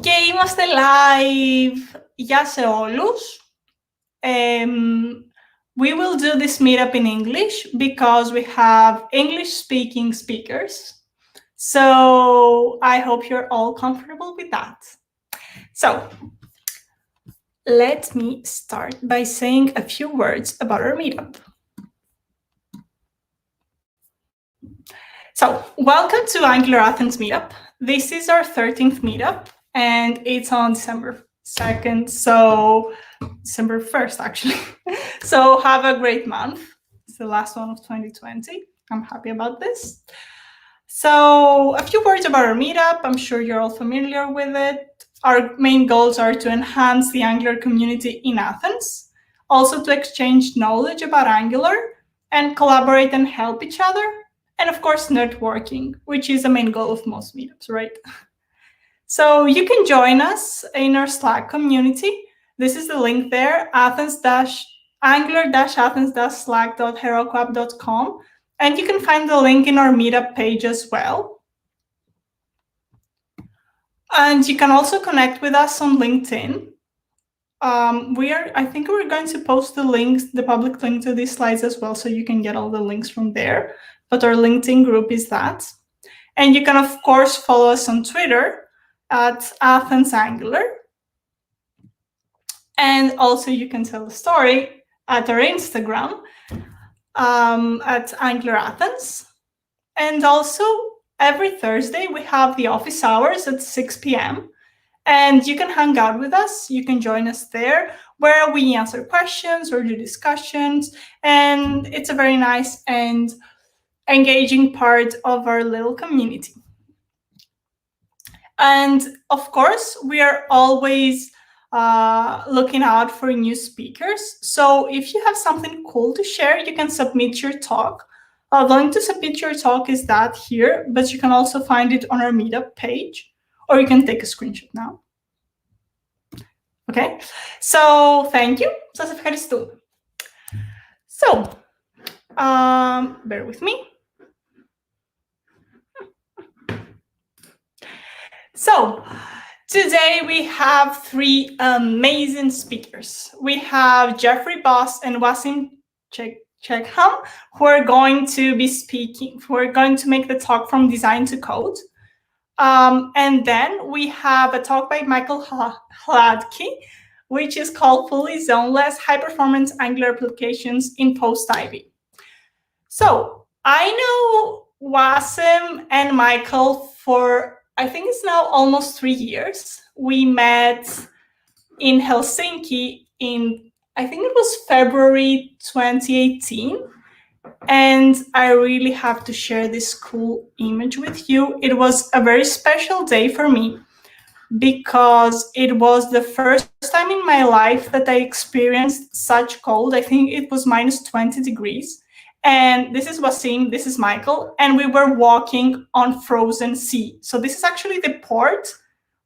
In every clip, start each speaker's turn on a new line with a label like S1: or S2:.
S1: Και είμαστε live. Γεια σε όλους. We will do this meetup in English because we have English-speaking speakers. So I hope you're all comfortable with that. So let me start by saying a few words about our meetup. So welcome to Angular Athens meetup. This is our 13th meetup and it's on December 2nd, so December 1st actually. So have a great month. It's the last one of 2020. I'm happy about this. So a few words about our meetup. I'm sure you're all familiar with it. Our main goals are to enhance the Angular community in Athens, also to exchange knowledge about Angular and collaborate and help each other. And of course, networking, which is the main goal of most meetups, right? So you can join us in our Slack community. This is the link there, angular-athens-slack.herokup.com. And you can find the link in our meetup page as well. And you can also connect with us on LinkedIn. I think we're going to post the links, the public link to these slides as well, so you can get all the links from there. But our LinkedIn group is that. And you can, of course, follow us on Twitter at Athens Angular. And also you can tell the story at our Instagram at Angular Athens. And also every Thursday we have the office hours at 6 p.m. And you can hang out with us. You can join us there where we answer questions or do discussions. And it's a very nice and engaging part of our little community. And of course, we are always looking out for new speakers. So if you have something cool to share, you can submit your talk. The link to submit your talk is that here, but you can also find it on our meetup page, or you can take a screenshot now. Okay, so thank you. Σας ευχαριστούμε. So, bear with me. So, today we have three amazing speakers. We have Jeffrey Boss and Wasim Chekham, who are going to be speaking, who are going to make the talk from design to code. And then we have a talk by Michael Hladky, which is called Fully Zoneless High-Performance Angular Applications in Post-Ivy. So I know Wasim and Michael for, I think it's now almost 3 years. We met in Helsinki in, I think it was February 2018. And I really have to share this cool image with you. It was a very special day for me because it was the first time in my life that I experienced such cold. I think it was minus 20 degrees. And this is Wasim, this is Michael, and we were walking on frozen sea. So this is actually the port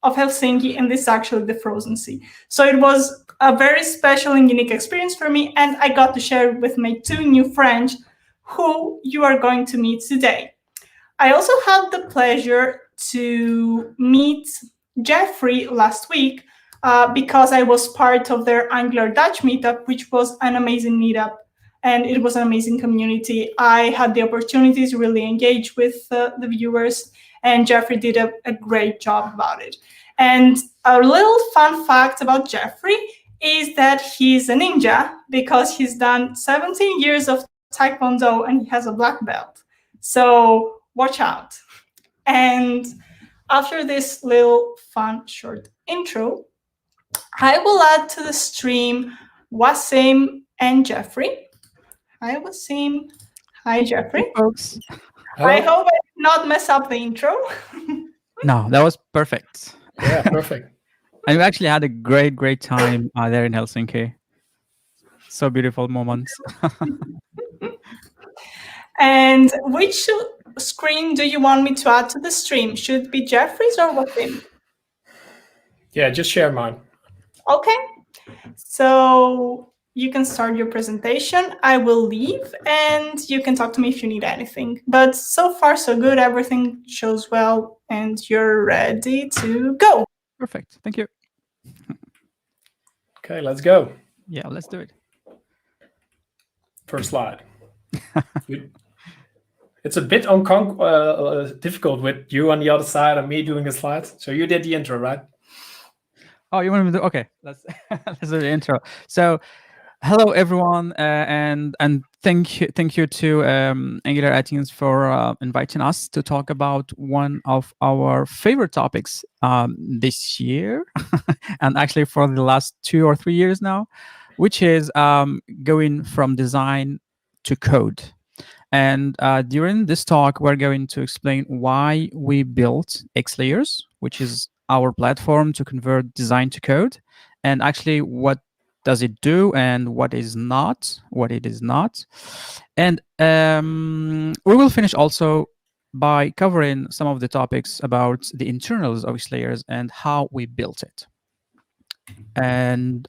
S1: of Helsinki, and this is actually the frozen sea. So it was a very special and unique experience for me, and I got to share it with my two new friends who you are going to meet today. I also had the pleasure to meet Jeffrey last week because I was part of their Angular Dutch meetup, which was an amazing meetup. And it was an amazing community. I had the opportunity to really engage with the viewers, and Jeffrey did a great job about it. And a little fun fact about Jeffrey is that he's a ninja because he's done 17 years of Taekwondo and he has a black belt. So watch out. And after this little fun short intro, I will add to the stream Wasim and Jeffrey. Hi, Wasim. Hi, Jeffrey.
S2: Hey, folks.
S1: I hope I did not mess up the intro.
S2: No, that was perfect.
S3: Yeah, perfect.
S2: And we actually had a great time there in Helsinki. So beautiful moments.
S1: And which screen do you want me to add to the stream? Should it be Jeffrey's or Wasim?
S3: Yeah, just share mine.
S1: Okay. So you can start your presentation. I will leave and you can talk to me if you need anything. But so far, so good. Everything shows well and you're ready to go.
S2: Perfect. Thank you.
S3: Okay, let's go.
S2: Yeah, let's do it.
S3: First slide. It's a bit difficult with you on the other side and me doing the slides. So you did the intro, right?
S2: Oh, you want me to do? Okay, let's let's do the intro. So, hello everyone, and thank you to Angular Athens for inviting us to talk about one of our favorite topics this year, and actually for the last 2 or 3 years now, which is going from design to code. And during this talk, we're going to explain why we built Xlayers, which is our platform to convert design to code, and actually what does it do and what it is not. And we will finish also by covering some of the topics about the internals of Xlayers and how we built it. And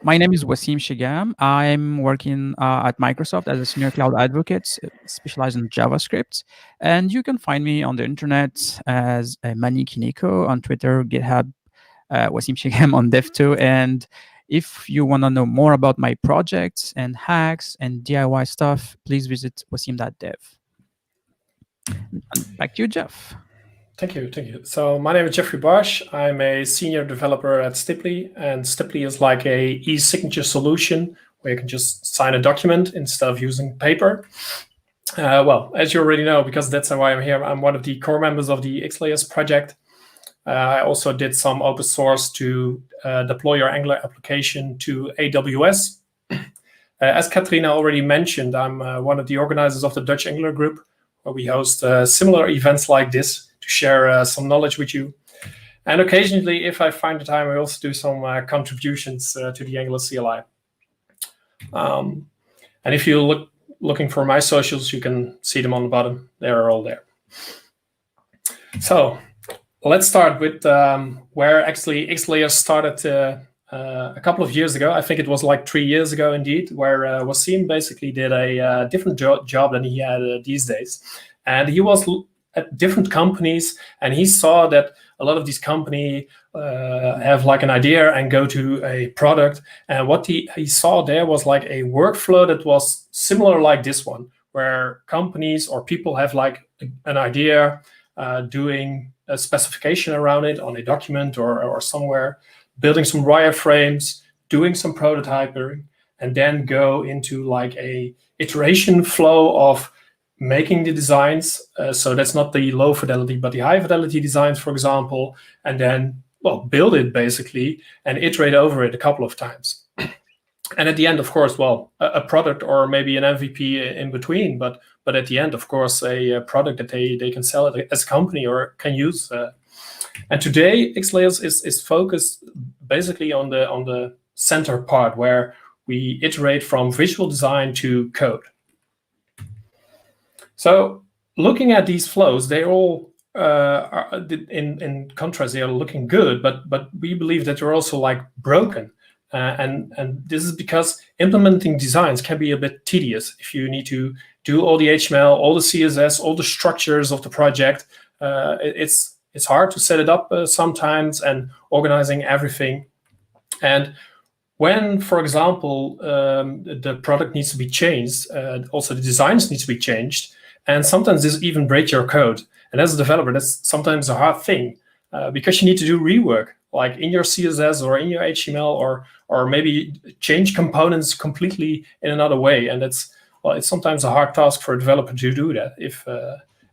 S2: my name is Wasim Shigam. I'm working at Microsoft as a senior cloud advocate, specialized in JavaScript. And you can find me on the internet as Mani Kiniko on Twitter, GitHub, Wasim Shigam on Dev2. And if you want to know more about my projects and hacks and DIY stuff, please visit wasim.dev. And back to you, Jeff.
S3: Thank you. So my name is Jeffrey Bosch. I'm a senior developer at Stipley, and Stipley is like a e-signature solution where you can just sign a document instead of using paper. Well, as you already know, because that's why I'm here, I'm one of the core members of the Xlayers project. I also did some open source to deploy your Angular application to AWS. As Katrina already mentioned, I'm one of the organizers of the Dutch Angular group, where we host similar events like this to share some knowledge with you. And occasionally, if I find the time, I also do some contributions to the Angular CLI. And if you're looking for my socials, you can see them on the bottom. They're all there. So let's start with where actually Xlayer started a couple of years ago. I think it was like 3 years ago, indeed, where Wasim basically did a different job than he had these days. And he was at different companies, and he saw that a lot of these companies have like an idea and go to a product. And what he saw there was like a workflow that was similar like this one, where companies or people have like an idea, doing a specification around it on a document or somewhere, building some wireframes, doing some prototyping, and then go into like a iteration flow of making the designs. So that's not the low fidelity, but the high fidelity designs, for example, and then, well, build it basically and iterate over it a couple of times. And at the end, of course, well, a product or maybe an MVP in between, but at the end, of course, a product that they can sell it as a company or can use. And today, Xlayers is focused basically on the center part where we iterate from visual design to code. So looking at these flows, they all are, in contrast, they are looking good, but we believe that they're also like broken. And this is because implementing designs can be a bit tedious if you need to do all the HTML, all the CSS, all the structures of the project. It's hard to set it up sometimes and organizing everything. And when, for example, the product needs to be changed, also the designs need to be changed, and sometimes this even breaks your code. And as a developer, that's sometimes a hard thing because you need to do rework, like in your CSS or in your HTML, or maybe change components completely in another way. And it's sometimes a hard task for a developer to do that if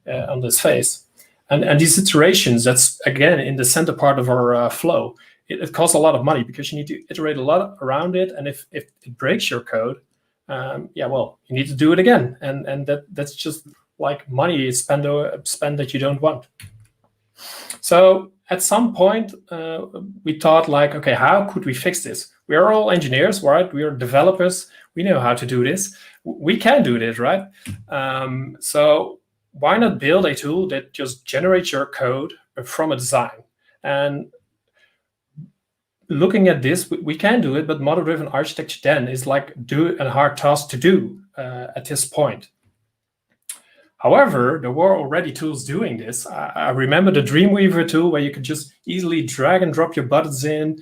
S3: on this phase. And these iterations, that's again in the center part of our flow. It costs a lot of money because you need to iterate a lot around it. And if it breaks your code, well, you need to do it again. And that's just like money spend that you don't want. So at some point, we thought like, okay, how could we fix this? We are all engineers, right? We are developers. We know how to do this. We can do this, right? So why not build a tool that just generates your code from a design? And looking at this, we can do it, but model-driven architecture then is like a hard task to do at this point. However, there were already tools doing this. I remember the Dreamweaver tool where you could just easily drag and drop your buttons in,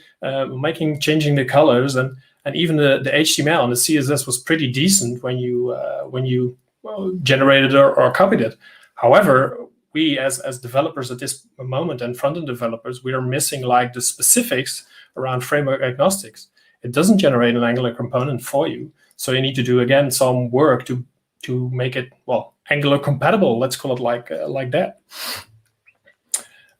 S3: changing the colors, and even the HTML and the CSS was pretty decent when you generated or copied it. However, we as developers at this moment and front-end developers, we are missing like the specifics around framework agnostics. It doesn't generate an Angular component for you, so you need to do again some work to make it, well, Angular compatible. Let's call it like that.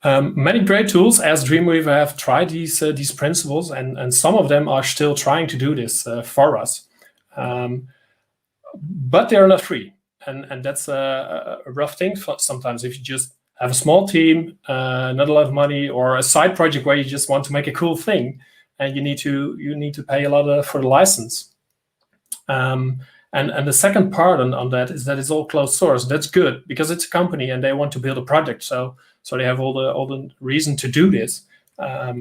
S3: Many great tools as Dreamweaver have tried these principles, and some of them are still trying to do this for us, but they are not free, and that's a rough thing sometimes. If you just have a small team, not a lot of money, or a side project where you just want to make a cool thing, and you need to pay a lot for the license. And the second part on that is that it's all closed source. That's good because it's a company and they want to build a project, so they have all the reason to do this. But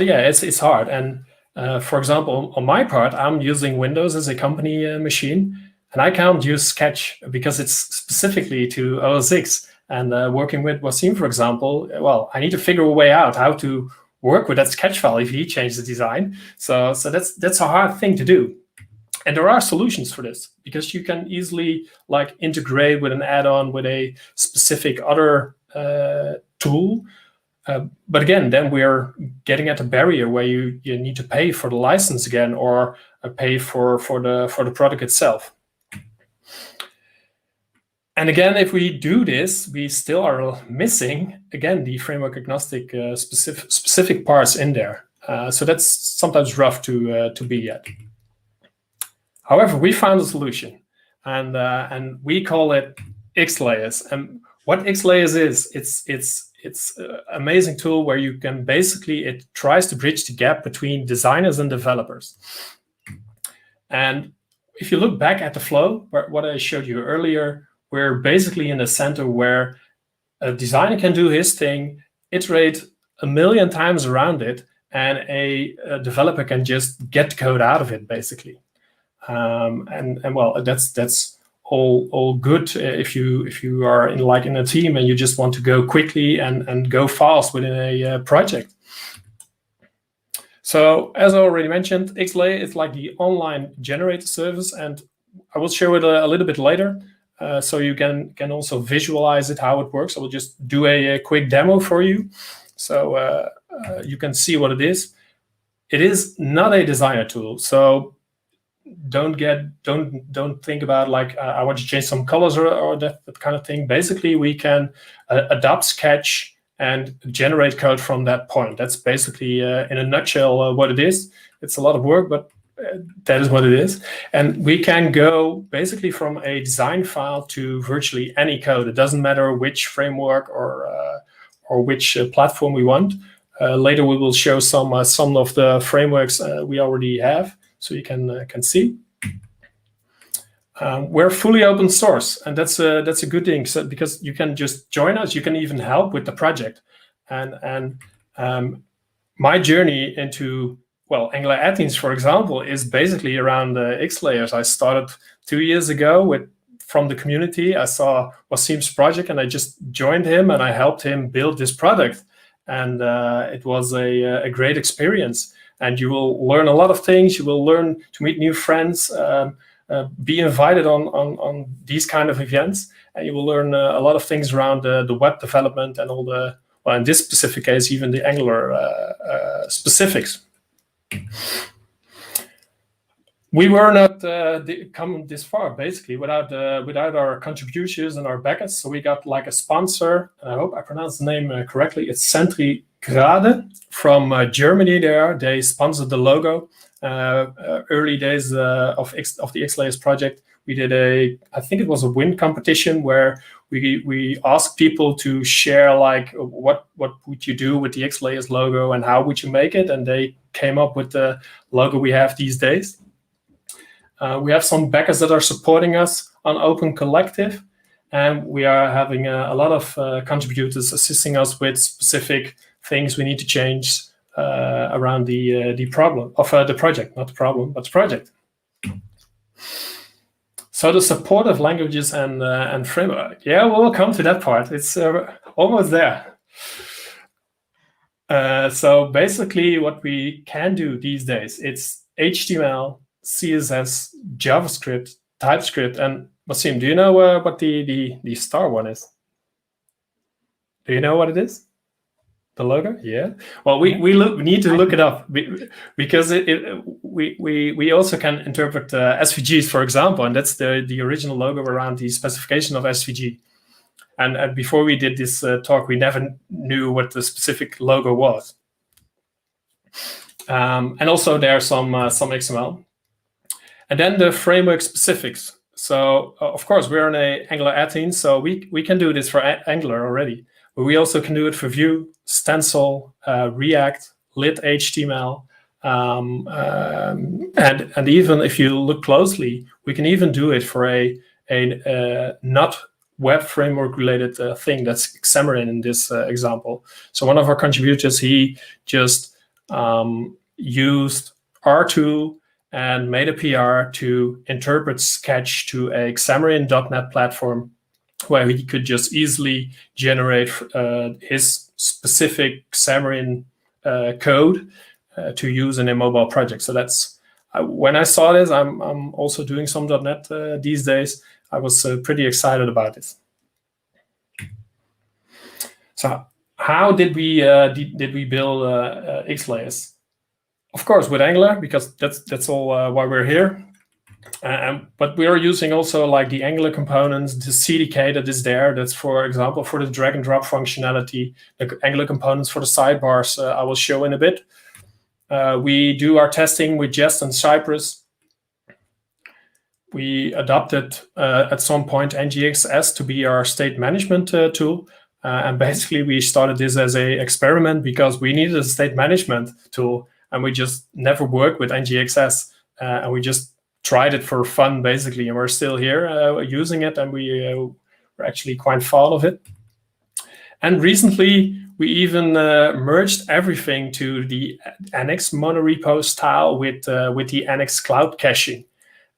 S3: yeah, it's hard. And for example, on my part, I'm using Windows as a company machine, and I can't use Sketch because it's specifically to OS X. And working with Wasim, for example, well, I need to figure a way out how to work with that Sketch file if he changed the design. So that's a hard thing to do. And there are solutions for this because you can easily like integrate with an add-on with a specific other tool. But again, then we're getting at a barrier where you need to pay for the license again, or pay for the product itself. And again, if we do this, we still are missing again the framework agnostic specific parts in there. So that's sometimes rough to be at. However, we found a solution, and we call it Xlayers. And what Xlayers is, it's an amazing tool where you can basically, it tries to bridge the gap between designers and developers. And if you look back at the flow, what I showed you earlier, we're basically in the center where a designer can do his thing, iterate 1,000,000 times around it, and a developer can just get the code out of it, basically. And well, that's all good if you are in a team and you just want to go quickly and go fast within a project. So as I already mentioned, Xlayer is like the online generator service, and I will show it a little bit later, so you can also visualize it, how it works. I will just do a quick demo for you, so you can see what it is. It is not a designer tool, so don't think about like I want to change some colors or that kind of thing. Basically, we can adopt Sketch and generate code from that point. That's basically in a nutshell what it is. It's a lot of work, but that is what it is. And we can go basically from a design file to virtually any code. It doesn't matter which framework or which platform we want. Later we will show some of the frameworks we already have, so you can see. We're fully open source, and that's a good thing, so, because you can just join us. You can even help with the project. And my journey into, well, Angular Athens, for example, is basically around the Xlayers. I started 2 years ago from the community. I saw Wasim's project, and I just joined him, and I helped him build this product. And it was a great experience. And you will learn a lot of things. You will learn to meet new friends, be invited on these kind of events, and you will learn a lot of things around the web development and all the, well, in this specific case, even the Angular specifics. We were not come this far, basically, without our contributions and our backers. So we got like a sponsor, and I hope I pronounced the name correctly. It's Centrigrade from Germany. They sponsored the logo. Early days of the Xlayers project, we did I think it was a win competition where we asked people to share like what would you do with the Xlayers logo and how would you make it, and they came up with the logo we have these days. We have some backers that are supporting us on Open Collective, and we are having a lot of contributors assisting us with specific things we need to change around the problem of the project, not the problem, but the project. So the support of languages and framework. Yeah, we'll come to that part. It's almost there. So basically, what we can do these days, it's HTML, CSS, JavaScript, TypeScript, and Wasim, do you know what the star one is? Do you know what it is? The logo? Yeah. Well, we need to look it up because we also can interpret SVGs, for example, and that's the original logo around the specification of SVG. And before we did this talk, we never knew what the specific logo was. And also there's some XML. And then the framework specifics. So of course we're in a Angular Athens, so we can do this for Angular already. But we also can do it for Vue, Stencil, React, Lit HTML, and even if you look closely, we can even do it for a not web framework related thing. That's Xamarin in this example. So one of our contributors, he just used R2 and made a PR to interpret Sketch to a Xamarin.NET platform where he could just easily generate his specific Xamarin code to use in a mobile project. So that's when I saw this. I'm also doing some .NET these days. I was pretty excited about this. So how did we build Xlayers? Of course, with Angular, because that's all why we're here. But we are using also like the Angular components, the CDK that is there. That's, for example, for the drag and drop functionality, the Angular components for the sidebars I will show in a bit. We do our testing with Jest and Cypress. We adopted at some point NGXS to be our state management tool. And basically we started this as an experiment because we needed a state management tool and we just never worked with NGXS. And we just tried it for fun, basically, and we're still here using it, and we're actually quite fond of it. And recently, we even merged everything to the Annex monorepo style with the Annex cloud caching,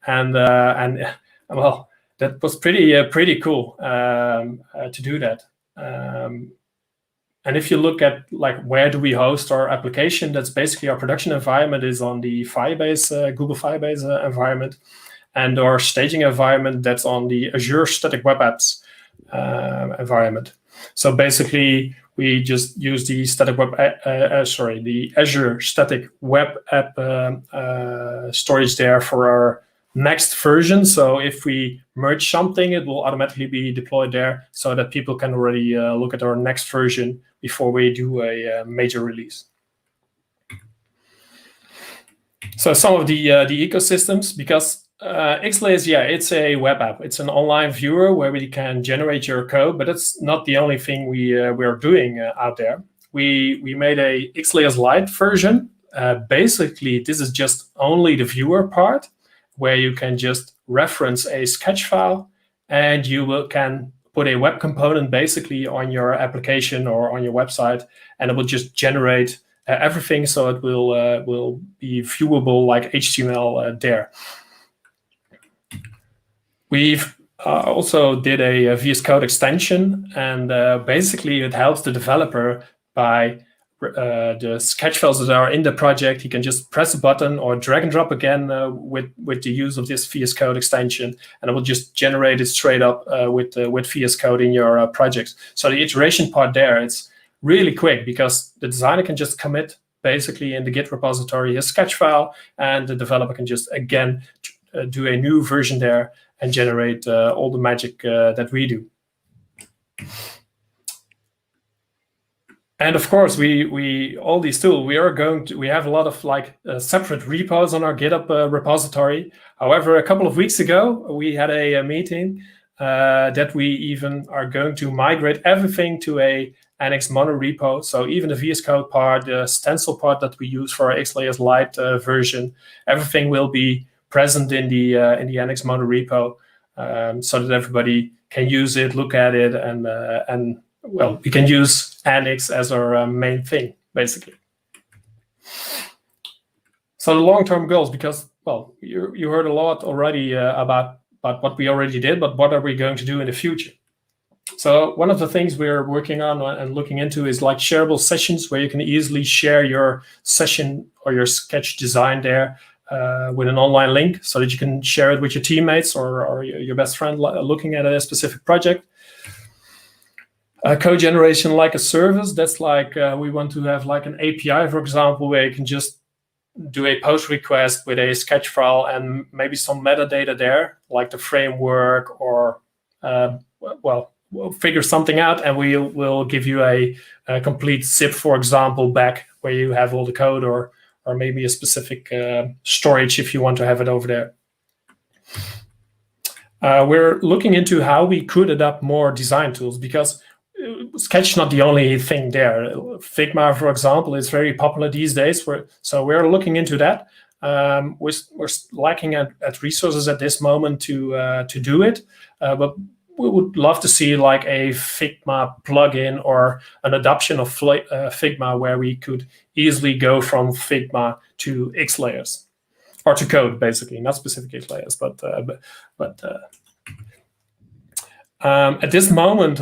S3: and well, that was pretty cool to do that. And if you look at like where do we host our application, that's basically our production environment is on the Firebase, Google Firebase environment, and our staging environment that's on the Azure Static Web Apps environment. So basically, we just use the the Azure Static Web App storage there for our next version. So if we merge something, it will automatically be deployed there so that people can already look at our next version before we do a major release. So some of the ecosystems, because Xlayer, yeah, it's a web app. It's an online viewer where we can generate your code, but that's not the only thing we are doing out there. We made a Xlayer Lite version. Basically, this is just only the viewer part, where you can just reference a sketch file and you can put a web component basically on your application or on your website, and it will just generate everything, so it will be viewable like HTML there. We've also did a VS Code extension, and basically it helps the developer by the sketch files that are in the project. He can just press a button or drag and drop again with the use of this VS Code extension, and it will just generate it straight up with VS Code in your project. So the iteration part there, it's really quick because the designer can just commit basically in the Git repository his sketch file, and the developer can just again do a new version there and generate all the magic that we do. And of course, we all these tools, we have a lot of like separate repos on our GitHub repository. However, a couple of weeks ago, we had a meeting that we even are going to migrate everything to a Annex monorepo. So even the VS Code part, the stencil part that we use for our Xlayer Lite version, everything will be present in the Annex monorepo, so that everybody can use it, look at it, and well, we can use Annex as our main thing, basically. So the long-term goals, because, well, you heard a lot already about but what we already did, but what are we going to do in the future? So one of the things we're working on and looking into is like shareable sessions, where you can easily share your session or your sketch design there with an online link, so that you can share it with your teammates or your best friend looking at a specific project. Code generation like a service, that's like we want to have like an API, for example, where you can just do a post request with a sketch file and maybe some metadata there, like the framework, or we'll figure something out, and we'll give you a complete zip, for example, back where you have all the code, or maybe a specific storage if you want to have it over there. We're looking into how we could adopt more design tools, because Sketch is not the only thing there. Figma, for example, is very popular these days. So we're looking into that. We're lacking at resources at this moment to do it, but we would love to see like a Figma plugin or an adoption of Figma, where we could easily go from Figma to Xlayers, or to code, basically, not specific Xlayers, but at this moment,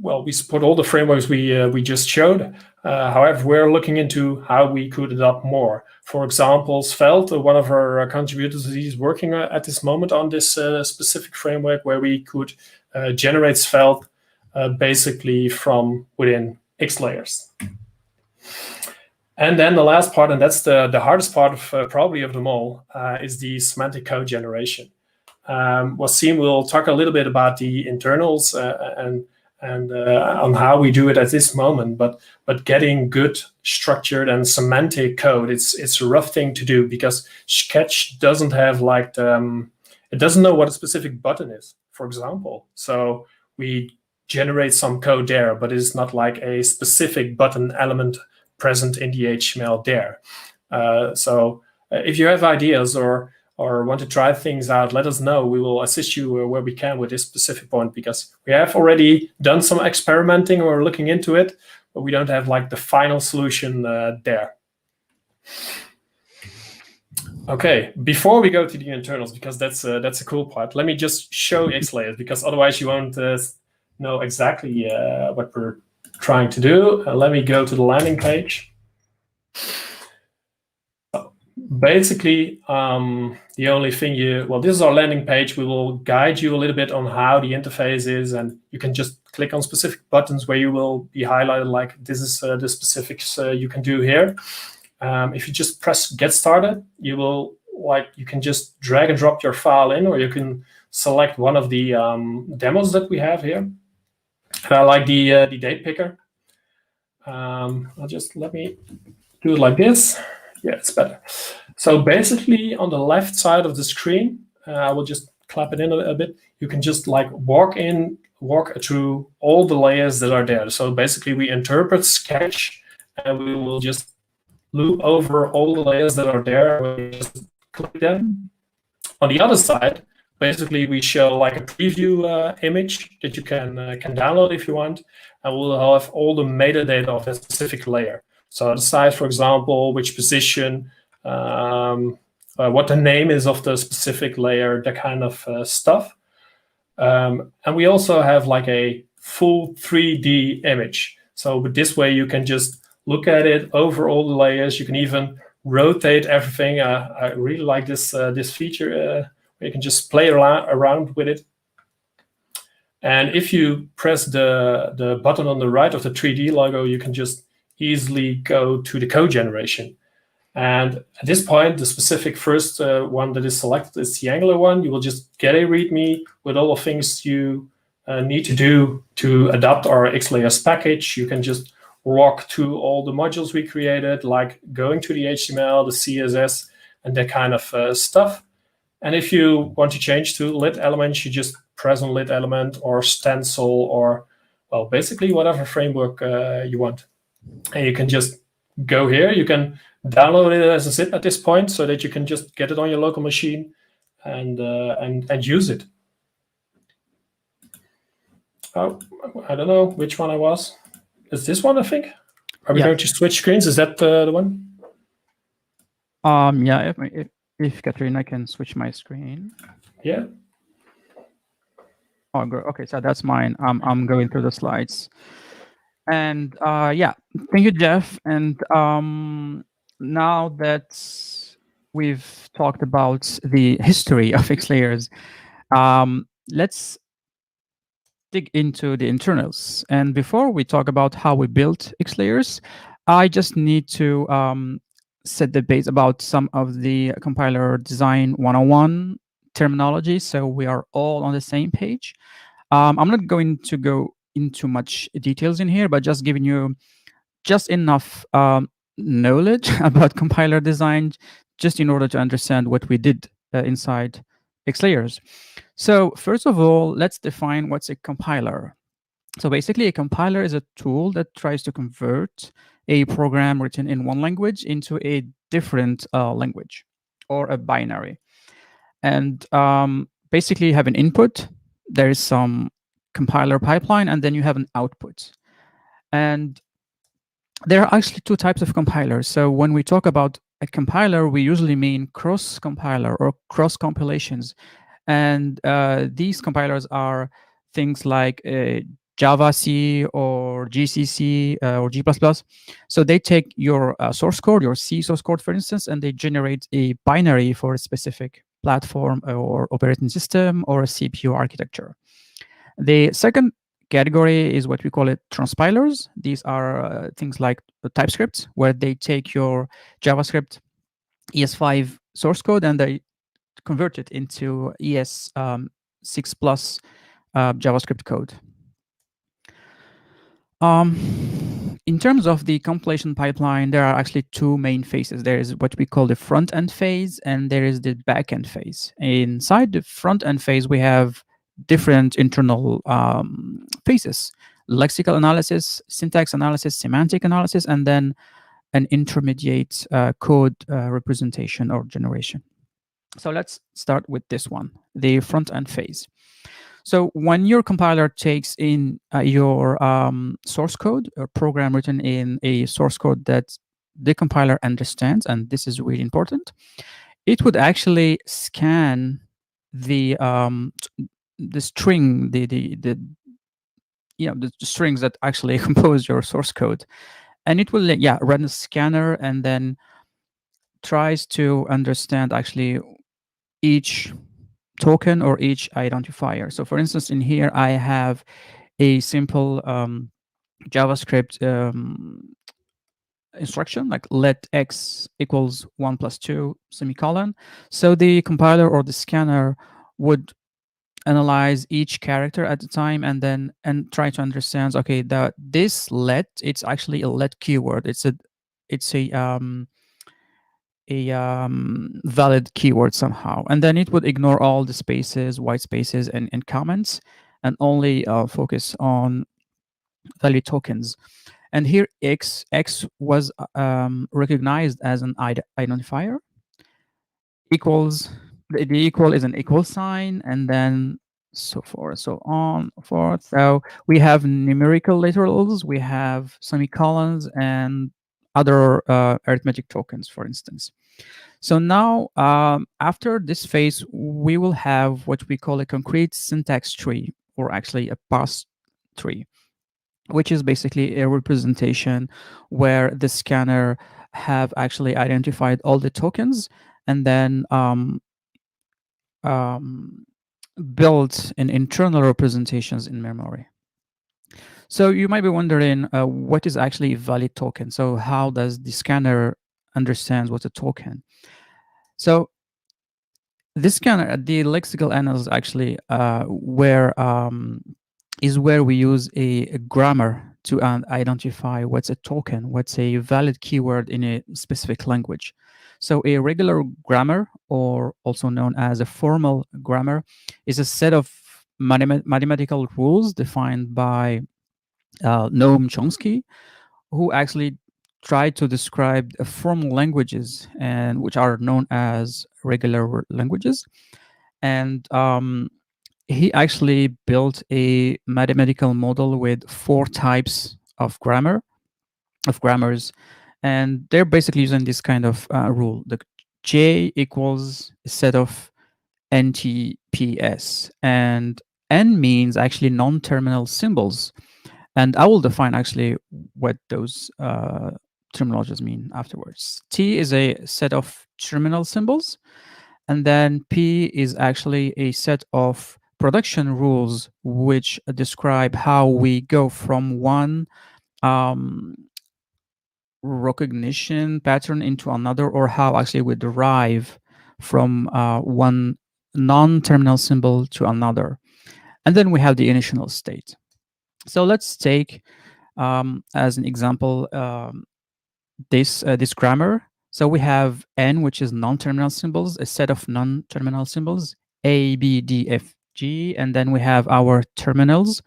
S3: well, we support all the frameworks we just showed. However, we're looking into how we could adopt more. For example, Svelte, one of our contributors, is working at this moment on this specific framework where we could generate Svelte basically from within Xlayers. And then the last part, and that's the hardest part of probably of them all, is the semantic code generation. Wasim will talk a little bit about the internals and on how we do it at this moment, but getting good structured and semantic code, it's a rough thing to do, because Sketch doesn't have like it doesn't know what a specific button is, for example. So we generate some code there, but it's not like a specific button element present in the HTML there. So if you have ideas or want to try things out, let us know. We will assist you where we can with this specific point, because we have already done some experimenting, or looking into it, but we don't have like the final solution there. Okay, before we go to the internals, because that's a cool part, let me just show Xlayer, because otherwise you won't know exactly what we're trying to do. Let me go to the landing page. Basically, the only thing this is our landing page. We will guide you a little bit on how the interface is, and you can just click on specific buttons where you will be highlighted, like this is the specifics you can do here. If you just press get started, you can just drag and drop your file in, or you can select one of the demos that we have here. And I like the date picker. Let me do it like this. Yeah, it's better. So basically, on the left side of the screen, I will just clap it in a bit. You can just like walk through all the layers that are there. So basically, we interpret Sketch, and we will just loop over all the layers that are there. We just click them. On the other side, basically, we show like a preview image that you can download if you want, and we'll have all the metadata of a specific layer. So the size, for example, which position, what the name is of the specific layer, that kind of stuff. And we also have like a full 3D image. So with this way, you can just look at it over all the layers. You can even rotate everything. I really like this feature where you can just play around with it. And if you press the button on the right of the 3D logo, you can just easily go to the code generation. And at this point, the specific first one that is selected is the Angular one. You will just get a README with all the things you need to do to adapt our Xlayers package. You can just walk through all the modules we created, like going to the HTML, the CSS, and that kind of stuff. And if you want to change to lit elements, you just press on lit element or stencil, or, well, basically whatever framework you want. And you can just go here. You can download it as a zip at this point, so that you can just get it on your local machine and use it. Oh, I don't know which one I was. Is this one, I think? Are we going to switch screens? Is that the one?
S2: Yeah, if Katrina can switch my screen.
S3: Yeah.
S2: Oh, good. Okay, so that's mine. I'm going through the slides. And yeah, thank you, Jeff. And now that we've talked about the history of Xlayers, let's dig into the internals. And before we talk about how we built Xlayers, I just need to set the base about some of the compiler design 101 terminology, so we are all on the same page. I'm not going to go into much details in here, but just giving you just enough knowledge about compiler design, just in order to understand what we did inside Xlayers. So first of all, let's define what's a compiler. So basically, a compiler is a tool that tries to convert a program written in one language into a different language or a binary. And basically, you have an input, there is some compiler pipeline, and then you have an output. And there are actually two types of compilers. So when we talk about a compiler, we usually mean cross-compiler or cross-compilations. And these compilers are things like Java C or GCC or G++. So they take your source code, your C source code, for instance, and they generate a binary for a specific platform or operating system or a CPU architecture. The second category is what we call it transpilers. These are things like TypeScript, where they take your JavaScript ES5 source code and they convert it into ES6 plus JavaScript code. In terms of the compilation pipeline, there are actually two main phases. There is what we call the front-end phase, and there is the back-end phase. Inside the front-end phase, we have different internal phases: lexical analysis, syntax analysis, semantic analysis, and then an intermediate code representation or generation. So let's start with this one, the front-end phase. So when your compiler takes in your source code, a program written in a source code that the compiler understands, and this is really important, it would actually scan the string, the strings that actually compose your source code, and it will run a scanner and then tries to understand actually each token or each identifier. So for instance, in here, I have a simple JavaScript instruction, like let x equals 1 plus 2, semicolon. So the compiler or the scanner would analyze each character at a time and then try to understand, okay, this let, it's actually a let keyword. It's a valid keyword somehow, and then it would ignore all the spaces, white spaces, and comments, and only focus on valid tokens. And here x was recognized as an identifier. Equals, the equal is an equal sign, and then so forth, so on, forth. So we have numerical literals, we have semicolons, and other arithmetic tokens, for instance. So now, after this phase, we will have what we call a concrete syntax tree, or actually a pass tree, which is basically a representation where the scanner have actually identified all the tokens and then built in internal representations in memory. So you might be wondering, what is actually a valid token? So how does the scanner understand what's a token? So this scanner, the lexical analysis, actually where we use a grammar to identify what's a token, what's a valid keyword in a specific language. So a regular grammar, or also known as a formal grammar, is a set of mathematical rules defined by Noam Chomsky, who actually tried to describe formal languages, and which are known as regular languages. And he actually built a mathematical model with 4 types of grammars, and they're basically using this kind of rule. The J equals a set of NTPS, and N means actually non-terminal symbols. And I will define actually what those terminologies mean afterwards. T is a set of terminal symbols. And then P is actually a set of production rules which describe how we go from one recognition pattern into another, or how actually we derive from one non-terminal symbol to another. And then we have the initial state. So let's take as an example this grammar. So we have N, which is non-terminal symbols, a set of non-terminal symbols, A, B, D, F, G, and then we have our terminals,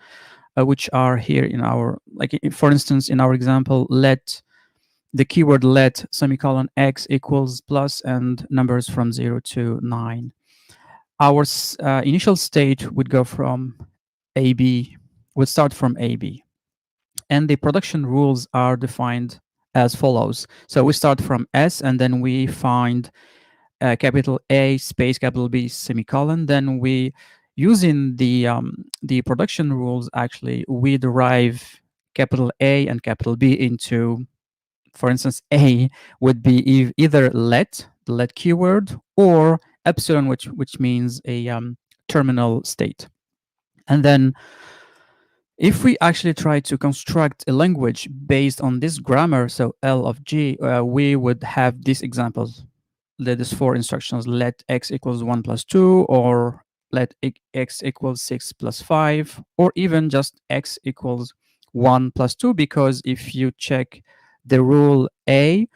S2: which are here in our, like for instance, in our example, let the keyword let semicolon x equals plus and numbers from 0 to 9. Our initial state would go from AB, would start from AB. And the production rules are defined as follows. So we start from S, and then we find capital A space capital B semicolon. Then we, using the production rules, actually, we derive capital A and capital B into, for instance, A would be either let, the let keyword, or epsilon, which means a terminal state. And then if we actually try to construct a language based on this grammar, so L of G, we would have these examples. Let us 4 instructions: let x equals 1 plus 2, or let x equals 6 plus 5, or even just x equals 1 plus 2, because if you check the rule A,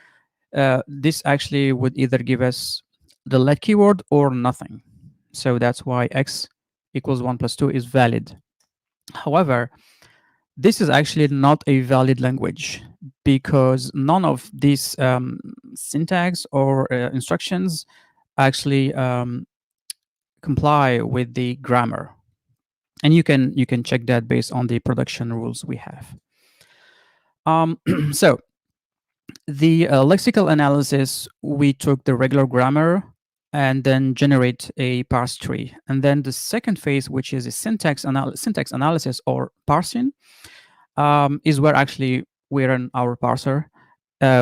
S2: this actually would either give us the let keyword or nothing. So that's why x equals 1 plus 2 is valid. However, this is actually not a valid language, because none of these syntax or instructions actually comply with the grammar. And you can check that based on the production rules we have. So the lexical analysis, we took the regular grammar and then generate a parse tree. And then the second phase, which is a syntax analysis or parsing, is where actually we're in our parser,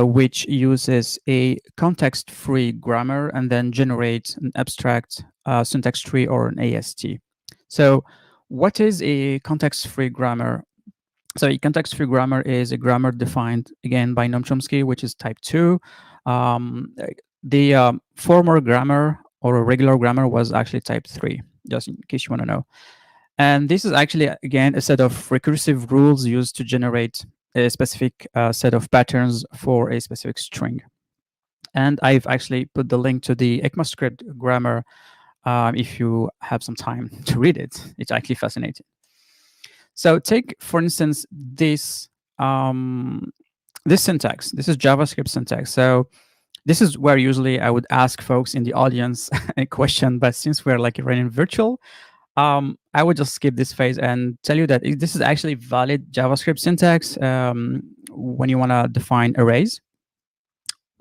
S2: which uses a context-free grammar and then generates an abstract syntax tree or an AST. So what is a context-free grammar? So a context-free grammar is a grammar defined, again, by Noam Chomsky, which is type 2. The former grammar, or a regular grammar, was actually type 3, just in case you want to know. And this is actually, again, a set of recursive rules used to generate a specific set of patterns for a specific string. And I've actually put the link to the ECMAScript grammar if you have some time to read it. It's actually fascinating. So take, for instance, this this syntax. This is JavaScript syntax. So this is where usually I would ask folks in the audience a question, but since we're like running virtual, I would just skip this phase and tell you that this is actually valid JavaScript syntax when you want to define arrays.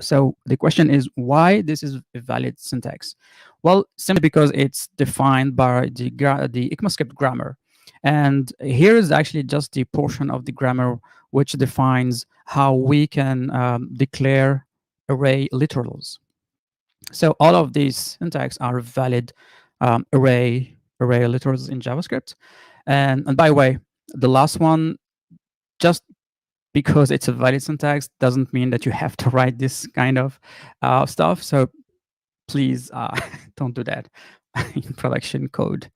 S2: So the question is, why this is a valid syntax? Well, simply because it's defined by the ECMAScript grammar. And here is actually just the portion of the grammar which defines how we can declare array literals. So all of these syntax are valid array literals in JavaScript. And by the way, the last one, just because it's a valid syntax doesn't mean that you have to write this kind of stuff. So please don't do that in production code.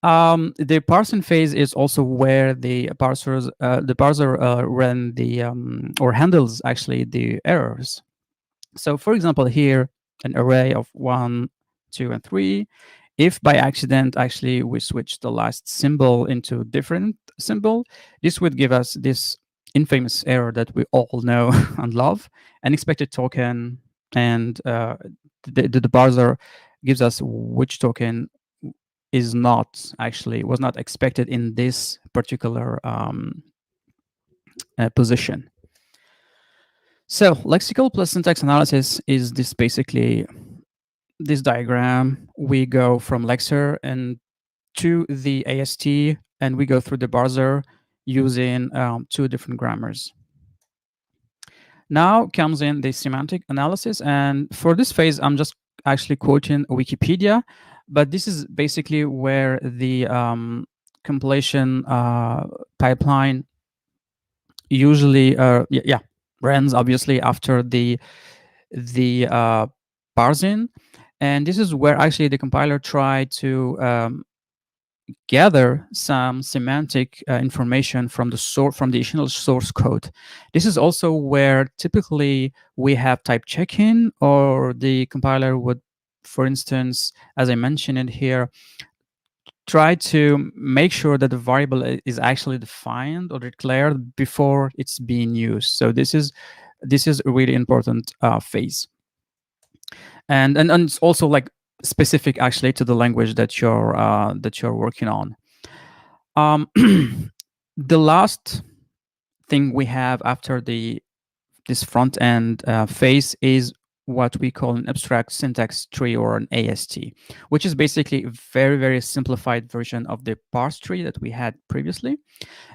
S2: The parsing phase is also where the parser run the or handles actually the errors. So for example, here, an array of 1, 2, and 3. If by accident, actually, we switch the last symbol into a different symbol, this would give us this infamous error that we all know and love, an expected token, and the parser gives us which token was not expected in this particular position. So lexical plus syntax analysis is basically this diagram. We go from lexer, and to the AST, and we go through the parser using 2 different grammars. Now comes in the semantic analysis, and for this phase, I'm just actually quoting Wikipedia, but this is basically where the compilation pipeline usually runs, obviously, after the parsing, and this is where actually the compiler tried to gather some semantic information from the initial source code. This is also where typically we have type check-in, or the compiler would, for instance, as I mentioned it here, try to make sure that the variable is actually defined or declared before it's being used. So this is a really important phase, and it's also like specific actually to the language that you're working on. The last thing we have after this front end phase is what we call an abstract syntax tree, or an AST, which is basically a very, very simplified version of the parse tree that we had previously.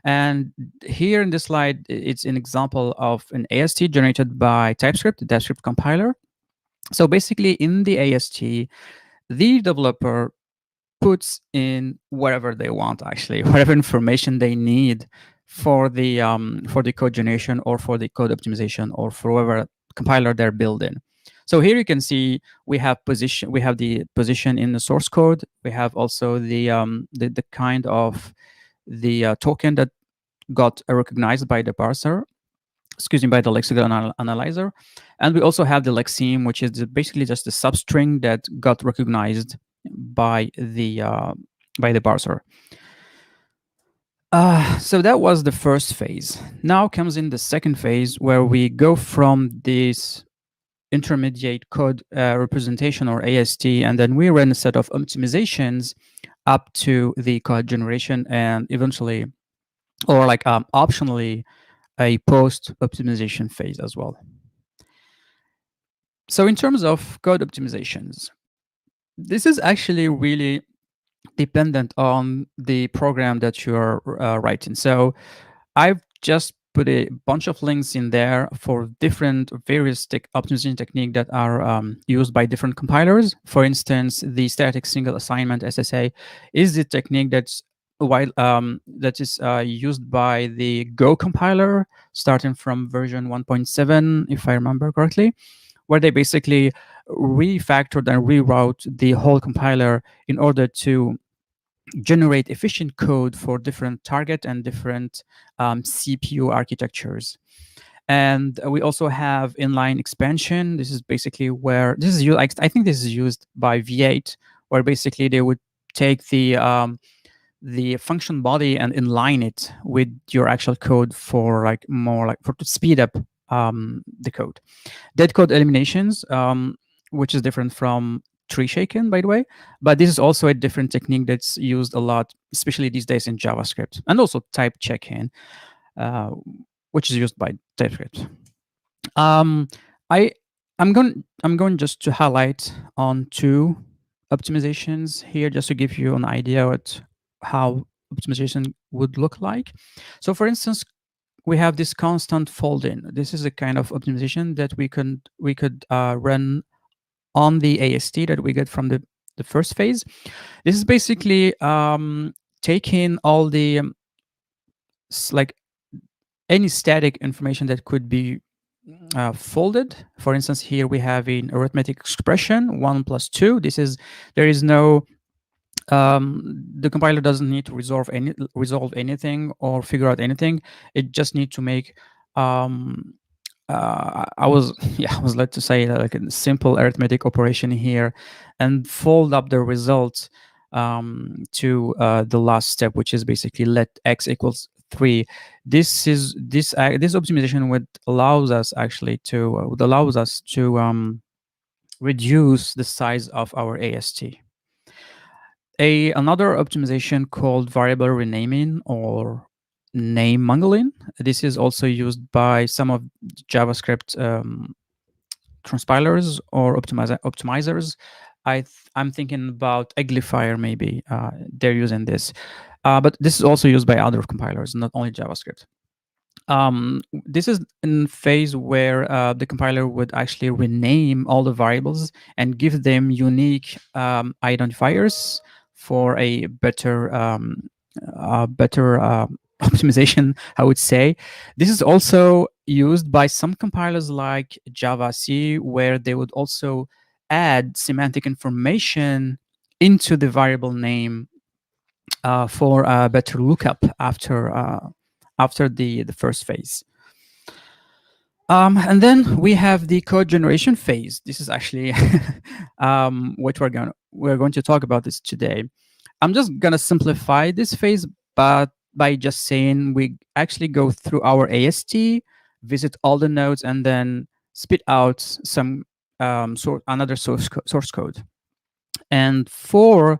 S2: And here in this slide, it's an example of an AST generated by TypeScript, the TypeScript compiler. So basically, in the AST, the developer puts in whatever they want, actually, whatever information they need for the code generation, or for the code optimization, or for whatever compiler they're building. So here you can see we have the position in the source code. We have also the kind of the token that got recognized by the parser, by the lexical analyzer. And we also have the lexeme, which is basically just the substring that got recognized by the parser. So that was the first phase. Now comes in the second phase, where we go from this intermediate code representation, or AST, and then we run a set of optimizations up to the code generation, and eventually, or like optionally, a post-optimization phase as well. So in terms of code optimizations, this is actually really dependent on the program that you're writing. So I've just put a bunch of links in there for different various optimization techniques that are used by different compilers. For instance, the static single assignment SSA is the technique that is used by the Go compiler, starting from version 1.7, if I remember correctly, where they basically refactored and reroute the whole compiler in order to generate efficient code for different target and different CPU architectures. And we also have inline expansion. This is basically where this is used. I think this is used by V8, where basically they would take the function body and inline it with your actual code for to speed up the code. Dead code eliminations, which is different from tree shaken, by the way, but this is also a different technique that's used a lot, especially these days in JavaScript, and also type check-in, which is used by TypeScript. I'm going just to highlight on 2 optimizations here, just to give you an idea what how optimization would look like. So for instance, we have this constant fold-in. This is a kind of optimization that we could run on the AST that we get from the first phase. This is basically taking all the like any static information that could be folded. For instance, here we have an arithmetic expression 1 + 2. There is no the compiler doesn't need to resolve anything or figure out anything. It just needs to make I was led to say like a simple arithmetic operation here, and fold up the result to the last step, which is basically let x equals 3. This optimization would allows us to reduce the size of our AST. Another optimization called variable renaming, or name mangling. This is also used by some of JavaScript transpilers or optimizers. I'm thinking about Xlayer maybe. They're using this, but this is also used by other compilers, not only JavaScript. This is in phase where the compiler would actually rename all the variables and give them unique identifiers for a better optimization, I would say. This is also used by some compilers like Java-C, where they would also add semantic information into the variable name for a better lookup after the first phase. And then we have the code generation phase. This is actually what we're going to talk about this today. I'm just gonna simplify this phase, but by just saying we actually go through our AST, visit all the nodes, and then spit out some another source code. And for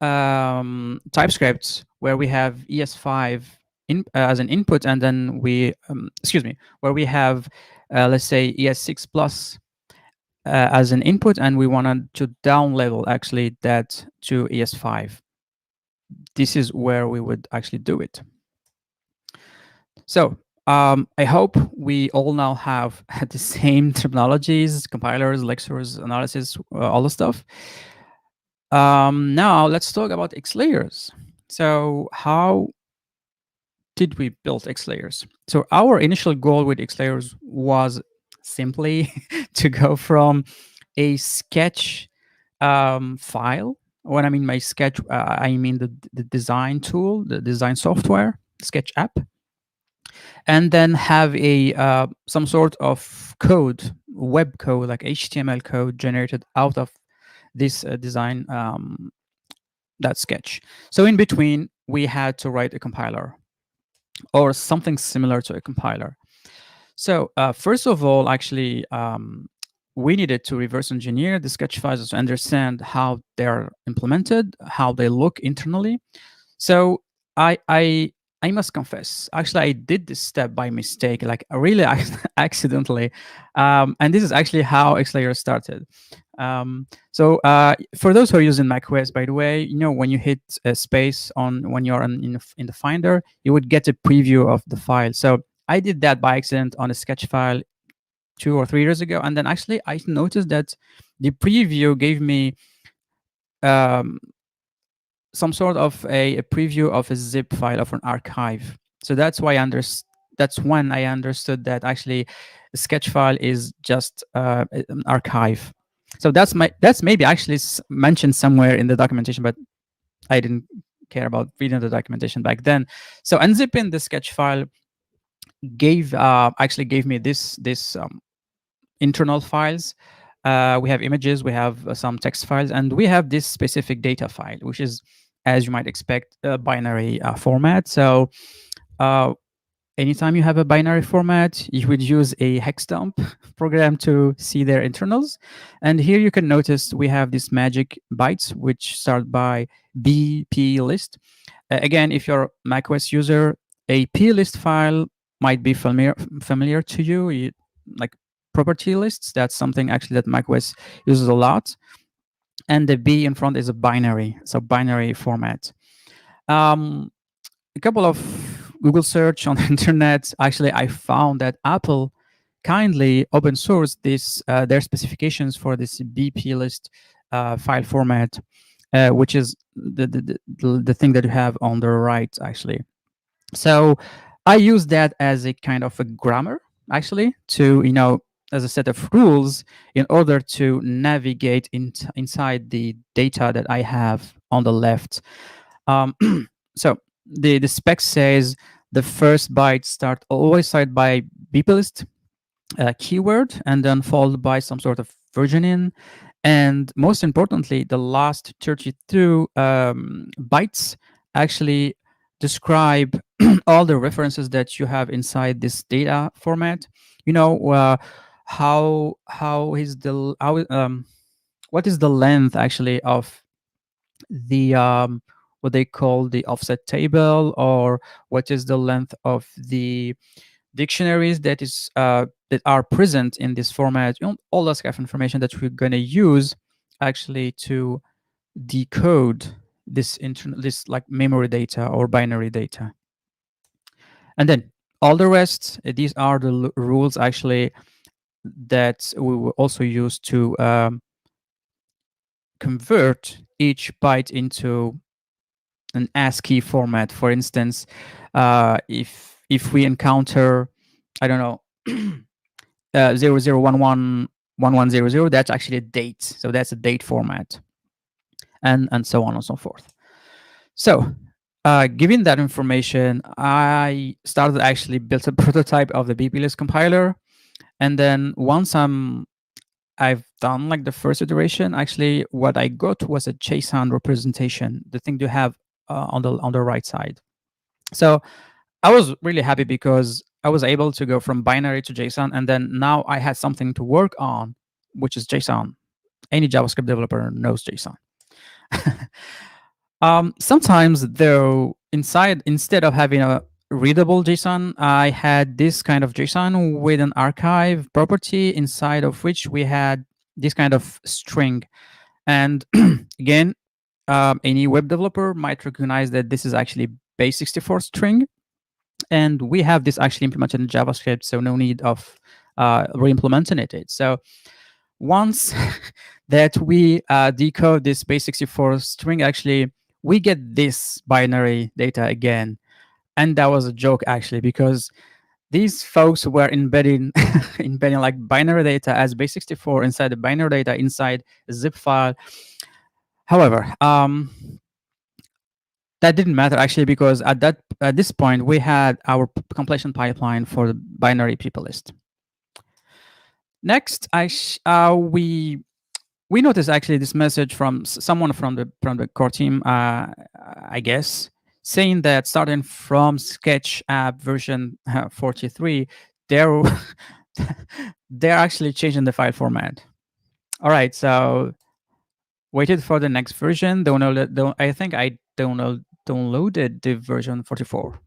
S2: TypeScript, where we have ES5 as an input, and then we, where we have, let's say, ES6 plus as an input, and we wanted to down level actually that to ES5. This is where we would actually do it. So I hope we all now have the same terminologies, compilers, lectures, analysis, all the stuff. Now let's talk about Xlayers. So how did we build Xlayers? So our initial goal with Xlayers was simply to go from a sketch file. When I mean by sketch, I mean the design tool, the design software, Sketch app, and then have a some sort of code, web code, like HTML code generated out of this design, that sketch. So in between, we had to write a compiler or something similar to a compiler. So first of all, actually, we needed to reverse engineer the sketch files to understand how they're implemented, how they look internally. So I must confess, actually, I did this step by mistake, like really accidentally. And this is actually how Xlayer started. So for those who are using macOS, by the way, when you hit a space when you're in the Finder, you would get a preview of the file. So I did that by accident on a sketch file 2 or 3 years ago, and then actually I noticed that the preview gave me some sort of a preview of a zip file of an archive. So that's why that's when I understood that actually a sketch file is just an archive. So that's maybe actually mentioned somewhere in the documentation, but I didn't care about reading the documentation back then. So unzipping the sketch file actually gave me this internal files. We have images, we have some text files, and we have this specific data file, which is, as you might expect, a binary format. So anytime you have a binary format, you would use a hex dump program to see their internals. And here you can notice we have these magic bytes, which start by BP list. Again, if you're a macOS user, a plist file might be familiar to you, like property lists. That's something actually that macOS uses a lot. And the B in front is a binary, so binary format. A couple of Google search on the internet, actually, I found that Apple kindly open sourced their specifications for this BP list file format, which is the thing that you have on the right, actually. So I use that as a kind of a grammar, actually, to as a set of rules in order to navigate inside the data that I have on the left. So the spec says the first byte always start by bplist keyword, and then followed by some sort of versioning. And most importantly, the last 32 bytes actually describe all the references that you have inside this data format. What is the length actually of the what they call the offset table, or what is the length of the dictionaries that are present in this format, all that kind of information that we're going to use actually to decode this like memory data or binary data. And then all the rest, these are the rules actually that we will also use to convert each byte into an ASCII format. For instance, if we encounter, I don't know, 00111100, that's actually a date. So that's a date format, and so on and so forth. So given that information, I started actually built a prototype of the BPList compiler. And then once I've done like the first iteration, actually what I got was a JSON representation, the thing you have on the right side. So I was really happy because I was able to go from binary to JSON, and then now I had something to work on, which is JSON. Any JavaScript developer knows JSON. Sometimes though, instead of having a readable JSON, I had this kind of JSON with an archive property inside of which we had this kind of string. And again, any web developer might recognize that this is actually Base64 String. And we have this actually implemented in JavaScript, so no need of re-implementing it. So once that we decode this Base64 String, actually, we get this binary data again. And that was a joke, actually, because these folks were embedding like binary data as Base64 inside the binary data inside a zip file. However, that didn't matter actually, because at this point we had our compilation pipeline for the binary people list. Next, we noticed actually this message from someone from the core team, I guess, saying that starting from Sketch app version 43, they're actually changing the file format. All right, so waited for the next version. I think I downloaded the version 44,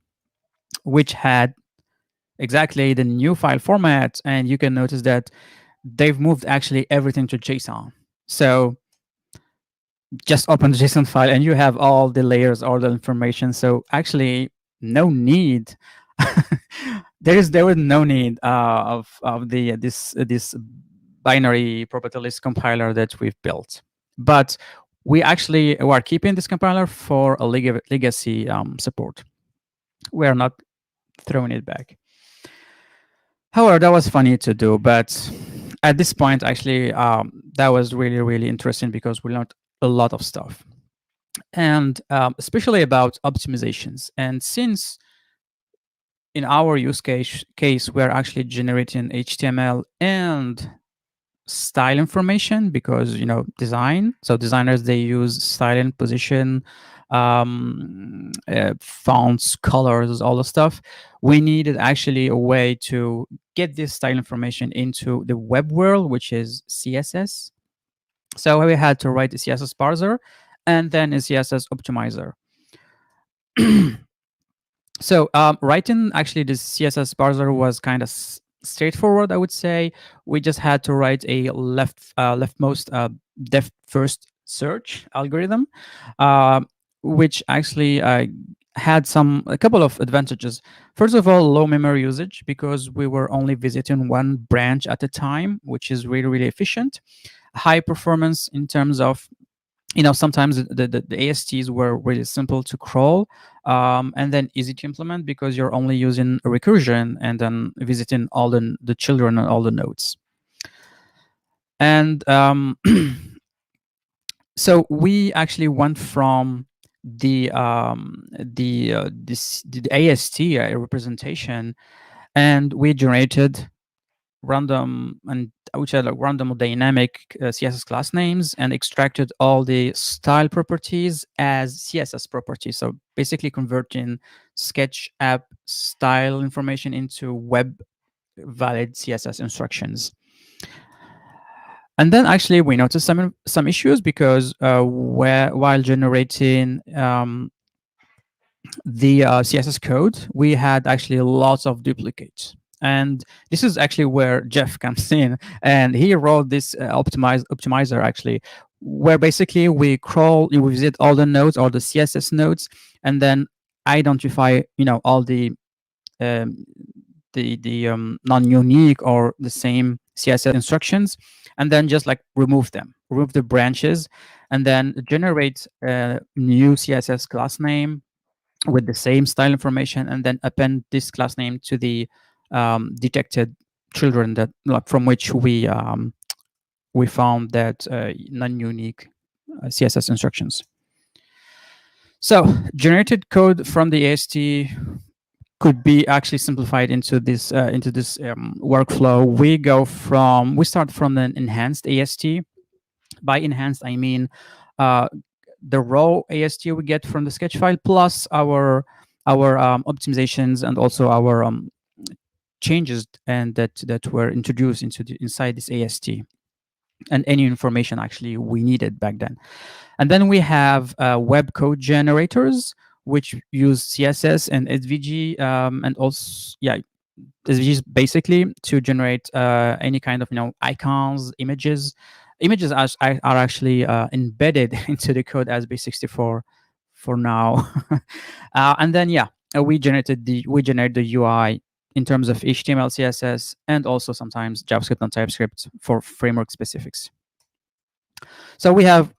S2: which had exactly the new file format, and you can notice that they've moved actually everything to JSON. So just open the JSON file and you have all the layers, all the information. So actually, no need. there was no need of this binary property list compiler that we've built. But we actually are keeping this compiler for a legacy support. We are not throwing it back. However, that was funny to do, but at this point, actually, that was really, really interesting because we learned a lot of stuff, and especially about optimizations. And since in our use case, we're actually generating HTML and style information because, design. So designers, they use style and position, fonts, colors, all the stuff. We needed actually a way to get this style information into the web world, which is CSS. So we had to write a CSS parser and then a CSS optimizer. So writing actually the CSS parser was kind of straightforward, I would say. We just had to write a leftmost depth first search algorithm, which actually had a couple of advantages. First of all, low memory usage, because we were only visiting one branch at a time, which is really, really efficient. High performance in terms of, sometimes the ASTs were really simple to crawl, and then easy to implement because you're only using a recursion and then visiting all the children and all the nodes. And so we actually went from the AST representation, and we generated random and which are like random or dynamic CSS class names, and extracted all the style properties as CSS properties. So basically converting Sketch app style information into web valid CSS instructions. And then actually we noticed some issues because while generating the CSS code, we had actually lots of duplicates. And this is actually where Jeff comes in, and he wrote this optimizer actually, where basically we crawl, we visit all the nodes, all the CSS nodes, and then identify, all the non-unique or the same CSS instructions, and then just like remove the branches, and then generate a new CSS class name with the same style information, and then append this class name to the detected children that from which we found that non-unique CSS instructions. So generated code from the AST could be actually simplified into this workflow. We start from an enhanced AST. By enhanced, I mean the raw AST we get from the sketch file plus our optimizations and also our changes and that were introduced inside this AST, and any information actually we needed back then. And then we have web code generators, which use CSS and SVG, and also SVGs basically to generate any kind of icons, images. Images are actually embedded into the code as Base64 for now. And then we generate the UI in terms of HTML, CSS, and also sometimes JavaScript and TypeScript for framework specifics. So we have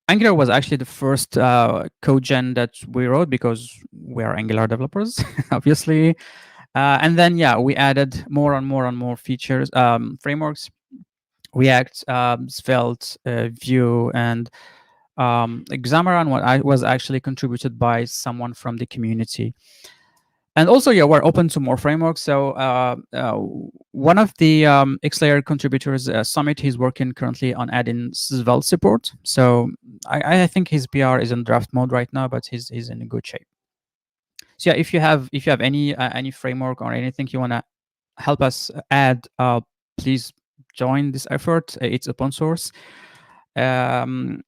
S2: Angular was actually the first code gen that we wrote because we are Angular developers, obviously. And then we added more and more features, frameworks, React, Svelte, Vue, and Xamarin was actually contributed by someone from the community. And also, we're open to more frameworks. So one of the Xlayer contributors, Summit, he's working currently on adding Svelte support. So I think his PR is in draft mode right now, but he's in a good shape. So if you have any framework or anything you want to help us add, please join this effort. It's open source. And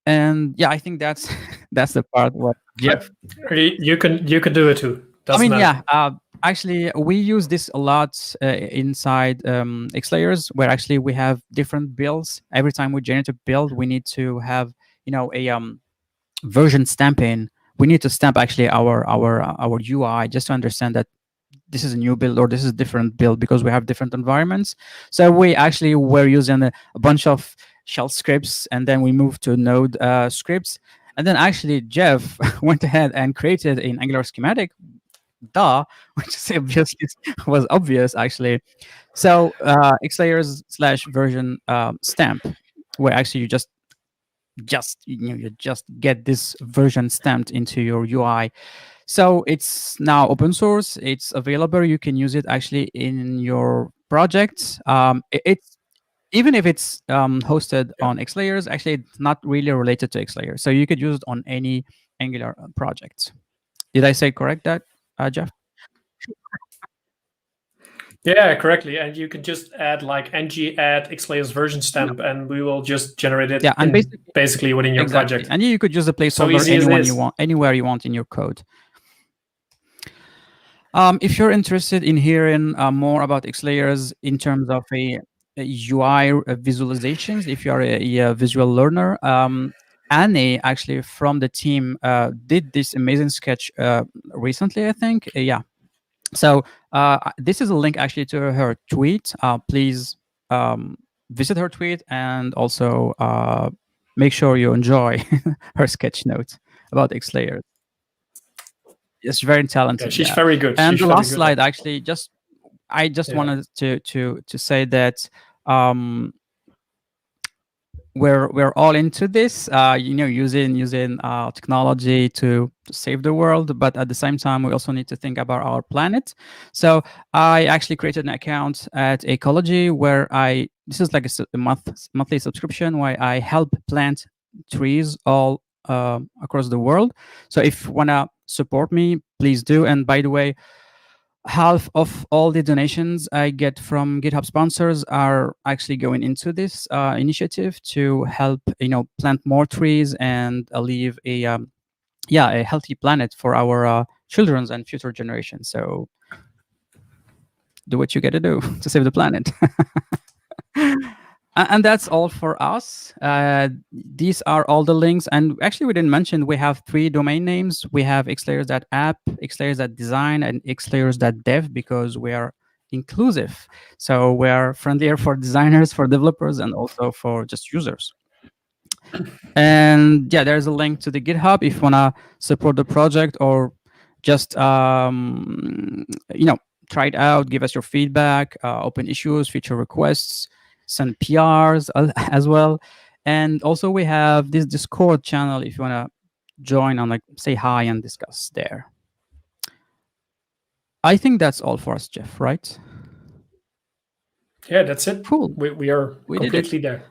S2: I think that's the part what Jeff.
S3: You can do it too. Doesn't matter.
S2: Actually, we use this a lot inside Xlayers, where actually we have different builds. Every time we generate a build, we need to have a version stamping. We need to stamp actually our UI just to understand that this is a new build or this is a different build because we have different environments. So we actually were using a bunch of shell scripts, and then we moved to Node scripts. And then actually Jeff went ahead and created an Angular schematic, which was obvious actually. So Xlayers / version stamp, where actually you just get this version stamped into your UI. So it's now open source. It's available. You can use it actually in your projects. It's even if it's hosted on Xlayers, actually it's not really related to Xlayer. So you could use it on any Angular project. Did I say correct that, Jeff?
S3: Yeah, correctly. And you can just add like ng add Xlayer's version stamp, and we will just generate it
S2: and
S3: basically within your project.
S2: And you could use a placeholder anywhere you want in your code. If you're interested in hearing more about Xlayers in terms of a UI visualizations, if you are a visual learner, Annie actually from the team did this amazing sketch recently, I think. So this is a link actually to her tweet. Please visit her tweet and also make sure you enjoy her sketch notes about Xlayer. It's very talented.
S3: Yeah, she's very good.
S2: And the last slide, actually, I just wanted to say that we're all into this, using technology to save the world, but at the same time, we also need to think about our planet. So I actually created an account at Ecology where this is like a monthly subscription where I help plant trees all across the world. So if you want to support me, please do. And by the way, half of all the donations I get from GitHub sponsors are actually going into this initiative to help, plant more trees and leave a healthy planet for our children and future generations. So do what you got to do to save the planet. And that's all for us. These are all the links. And actually, we didn't mention we have 3 domain names. We have xlayers.app, xlayers.design, and xlayers.dev because we are inclusive. So we are friendlier for designers, for developers, and also for just users. And yeah, there's a link to the GitHub if you want to support the project or just try it out, give us your feedback, open issues, feature requests, send PRs as well. And also we have this Discord channel if you want to join and like say hi and discuss there. I think that's all for us, Jeff, right?
S3: Yeah, that's it.
S2: Cool.
S3: We are completely there.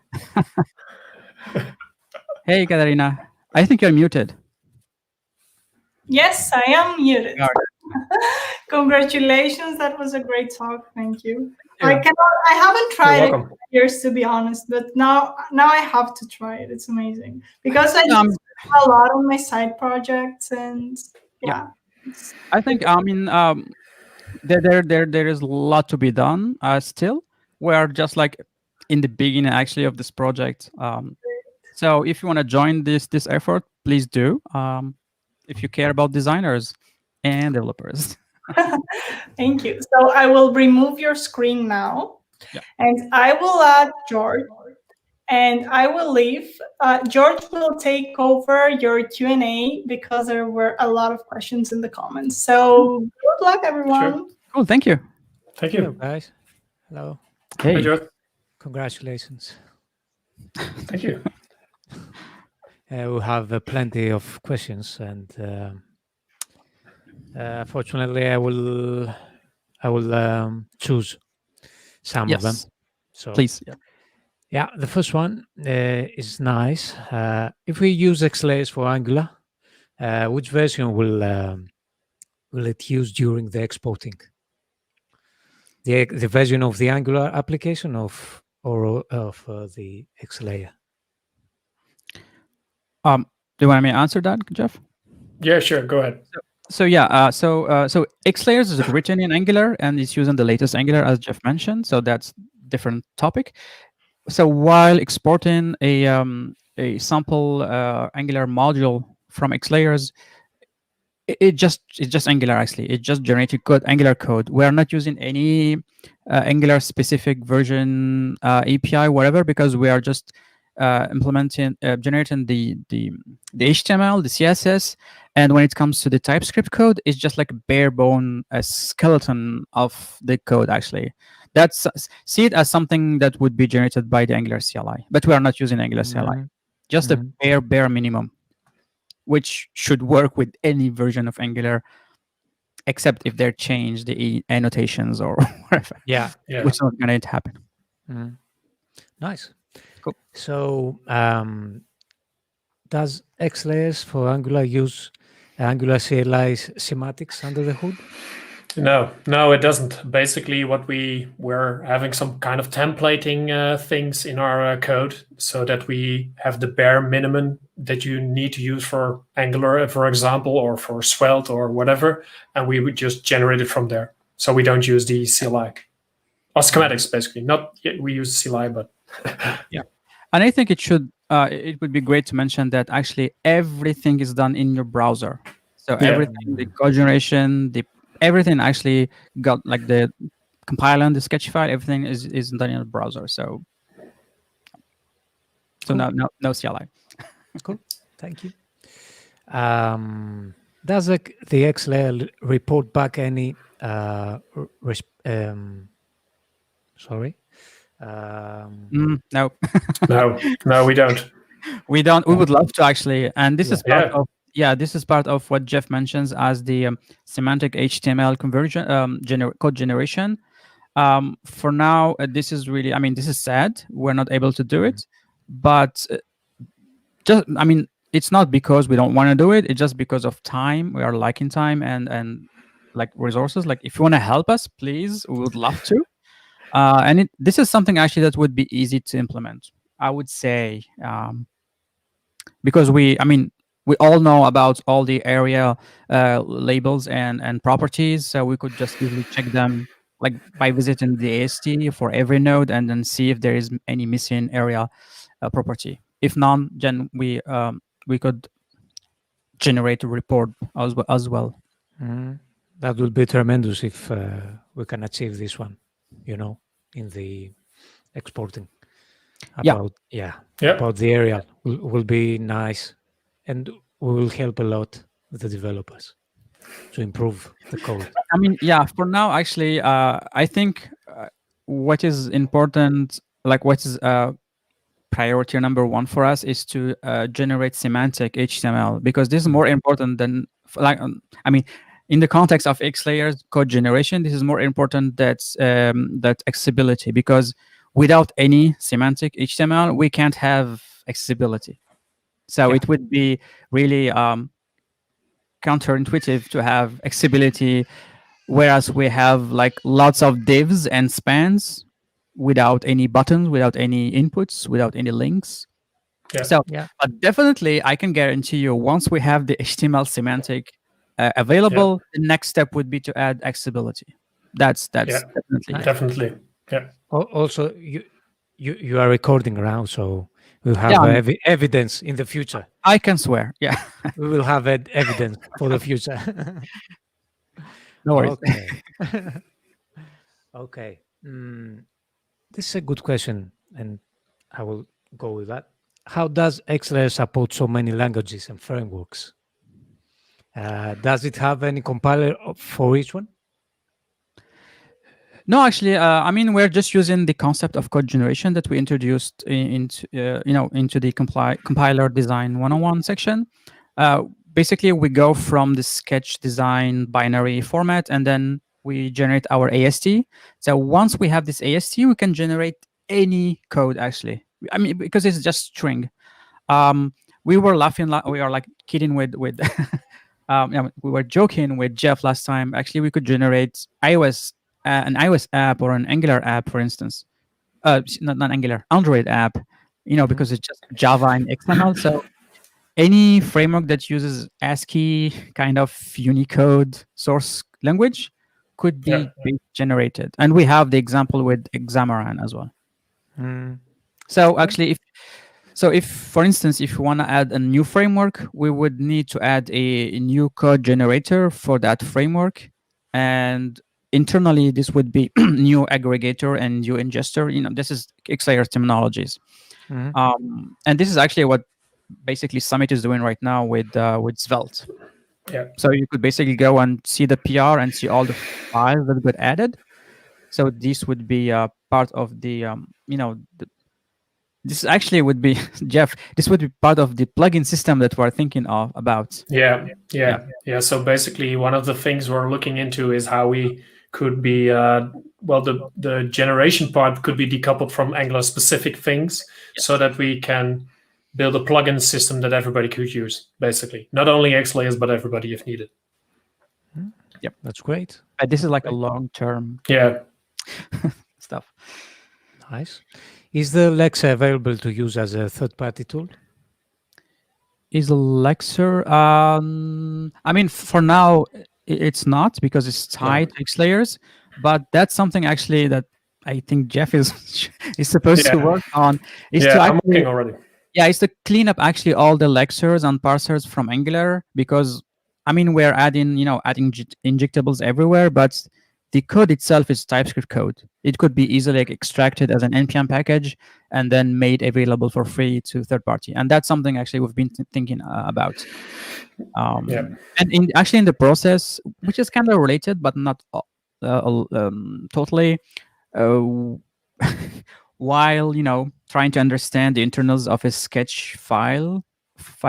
S2: Hey, Katarina. I think you're muted.
S1: Yes, I am muted. Congratulations. That was a great talk. Thank you. I haven't tried it in years, to be honest, but now I have to try it. It's amazing because I do a lot on my side projects and yeah.
S2: I think there is a lot to be done still. We're just like in the beginning actually of this project. So if you want to join this effort, please do. If you care about designers and developers.
S1: Thank you. So I will remove your screen now, and I will add George, and I will leave. George will take over your Q&A because there were a lot of questions in the comments. So good luck, everyone.
S3: Sure.
S2: Cool. Thank you.
S3: Thank you.
S4: Hello, guys. Hello.
S2: Hey.
S3: Hi, George.
S4: Congratulations.
S3: Thank you.
S4: We have plenty of questions, and fortunately, I will choose some of them.
S2: So please.
S4: Yeah, the first one is nice. If we use Xlayers for Angular, which version will it use during the exporting? The version of the Angular application or of the Xlayer?
S2: Do you want me to answer that, Jeff?
S3: Yeah, sure. Go ahead.
S2: So Xlayers is written in Angular and it's using the latest Angular, as Jeff mentioned. So that's different topic. So while exporting a sample Angular module from Xlayers, it's just Angular actually. It just generated Angular code. We are not using any Angular specific version API, whatever, because we are just implementing, generating the HTML, the CSS, and when it comes to the TypeScript code, it's just like a bare bone skeleton of the code actually. See it as something that would be generated by the Angular CLI, but we are not using Angular CLI. Just a bare minimum, which should work with any version of Angular, except if they're changed the annotations or whatever.
S4: Yeah.
S2: Which is not going to happen.
S4: Nice.
S2: Cool.
S4: So, does Xlayers for Angular use Angular serialized schematics under the hood?
S3: No, it doesn't. Basically, what we're having some kind of templating things in our code so that we have the bare minimum that you need to use for Angular, for example, or for Svelte or whatever, and we would just generate it from there. So we don't use the CLI or schematics, basically. Not yet, we use CLI, but
S2: yeah. And I think it would be great to mention that actually everything is done in your browser. So everything, the code generation, everything actually got like the compiler, the sketch file, everything is done in the browser. So cool. No CLI.
S4: Cool. Thank you. Does the Xlayer report back any sorry?
S2: No.
S3: no, we don't.
S2: We don't. We would love to actually, and this is part of. Yeah, this is part of what Jeff mentions as the semantic HTML conversion code generation. For now, this is really, this is sad. We're not able to do it, but it's not because we don't want to do it. It's just because of time. We are lacking time and like resources. Like if you want to help us, please, we would love to. And this is something actually that would be easy to implement, I would say, because we all know about all the area labels and properties, so we could just easily check them like by visiting the AST for every node and then see if there is any missing area property. If none, then we could generate a report as well.
S4: That would be tremendous if we can achieve this one, in the exporting. About about the aerial will be nice, and we will help a lot with the developers to improve the code.
S2: I mean, yeah, for now, actually, I think what is important, like what is priority number one for us is to generate semantic HTML, because this is more important than, like, I mean, in the context of Xlayer's code generation, this is more important that accessibility, because without any semantic HTML, we can't have accessibility. So it would be really counterintuitive to have accessibility, whereas we have like lots of divs and spans without any buttons, without any inputs, without any links. So, but definitely, I can guarantee you, once we have the HTML semantic available, the next step would be to add accessibility. That's
S3: definitely. Yeah.
S4: Also, you are recording around, so we'll have evidence in the future.
S2: I can swear. Yeah,
S4: we will have evidence for the future.
S2: No worries.
S4: Okay. Okay. This is a good question, and I will go with that. How does Xlayer support so many languages and frameworks? Does it have any compiler for each one?
S2: No, actually, I mean, we're just using the concept of code generation that we introduced into the compiler design 101 section. Basically, we go from the sketch design binary format, and then we generate our AST. So once we have this AST, we can generate any code, actually. I mean, because it's just string. We were laughing, we are like kidding with we were joking with Jeff last time. Actually, we could generate an iOS app or an Angular app, for instance. Not Angular, Android app, because it's just Java and XML. So any framework that uses ASCII kind of Unicode source language could be generated. And we have the example with Xamarin as well. So actually, if for instance, if you want to add a new framework, we would need to add a new code generator for that framework. And internally, this would be new aggregator and new ingester. This is Xlayer's terminologies. And this is actually what basically Summit is doing right now with Svelte. So you could basically go and see the PR and see all the files that got added. So this would be part of the this actually would be Jeff. This would be part of the plugin system that we're thinking about.
S3: Yeah. So basically, one of the things we're looking into is how we could be the generation part could be decoupled from Angular specific things, so that we can build a plugin system that everybody could use. Basically, not only Xlayers but everybody if needed.
S2: Yep,
S4: that's great.
S2: This is like a long-term stuff.
S4: Nice. Is the Lexer available to use as a third-party tool?
S2: Is Lexer? I mean, for now, it's not, because it's tied to Xlayers. But that's something actually that I think Jeff is supposed to work on.
S3: I'm working already.
S2: Yeah, it's to clean up actually all the Lexers and parsers from Angular, because I mean, we're adding injectables everywhere, but the code itself is TypeScript code. It could be easily extracted as an NPM package and then made available for free to third party. And that's something actually we've been thinking about. And in the process, which is kind of related, but not totally, while trying to understand the internals of a sketch file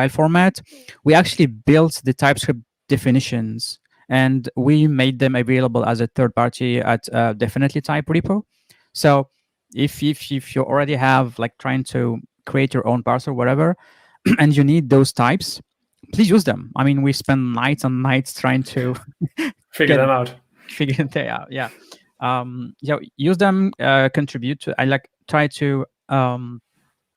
S2: format, we actually built the TypeScript definitions, and we made them available as a third party at Definitely Type repo. So if you already have trying to create your own parser, whatever, and you need those types, please use them. I mean, we spend nights and nights trying to
S3: figure them out.
S2: Yeah. Use them. Contribute to. I try to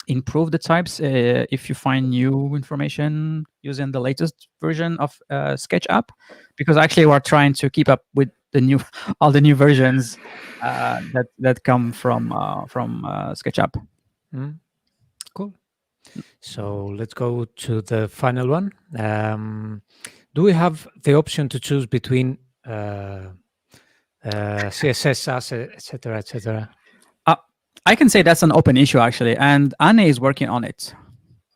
S2: improve the types if you find new information using the latest version of Sketch app, because actually we're trying to keep up with new all the new versions that come from SketchUp.
S4: Cool. So let's go to the final one. Do we have the option to choose between CSS, asset, etc., etc.?
S2: I can say that's an open issue actually, and Anne is working on it.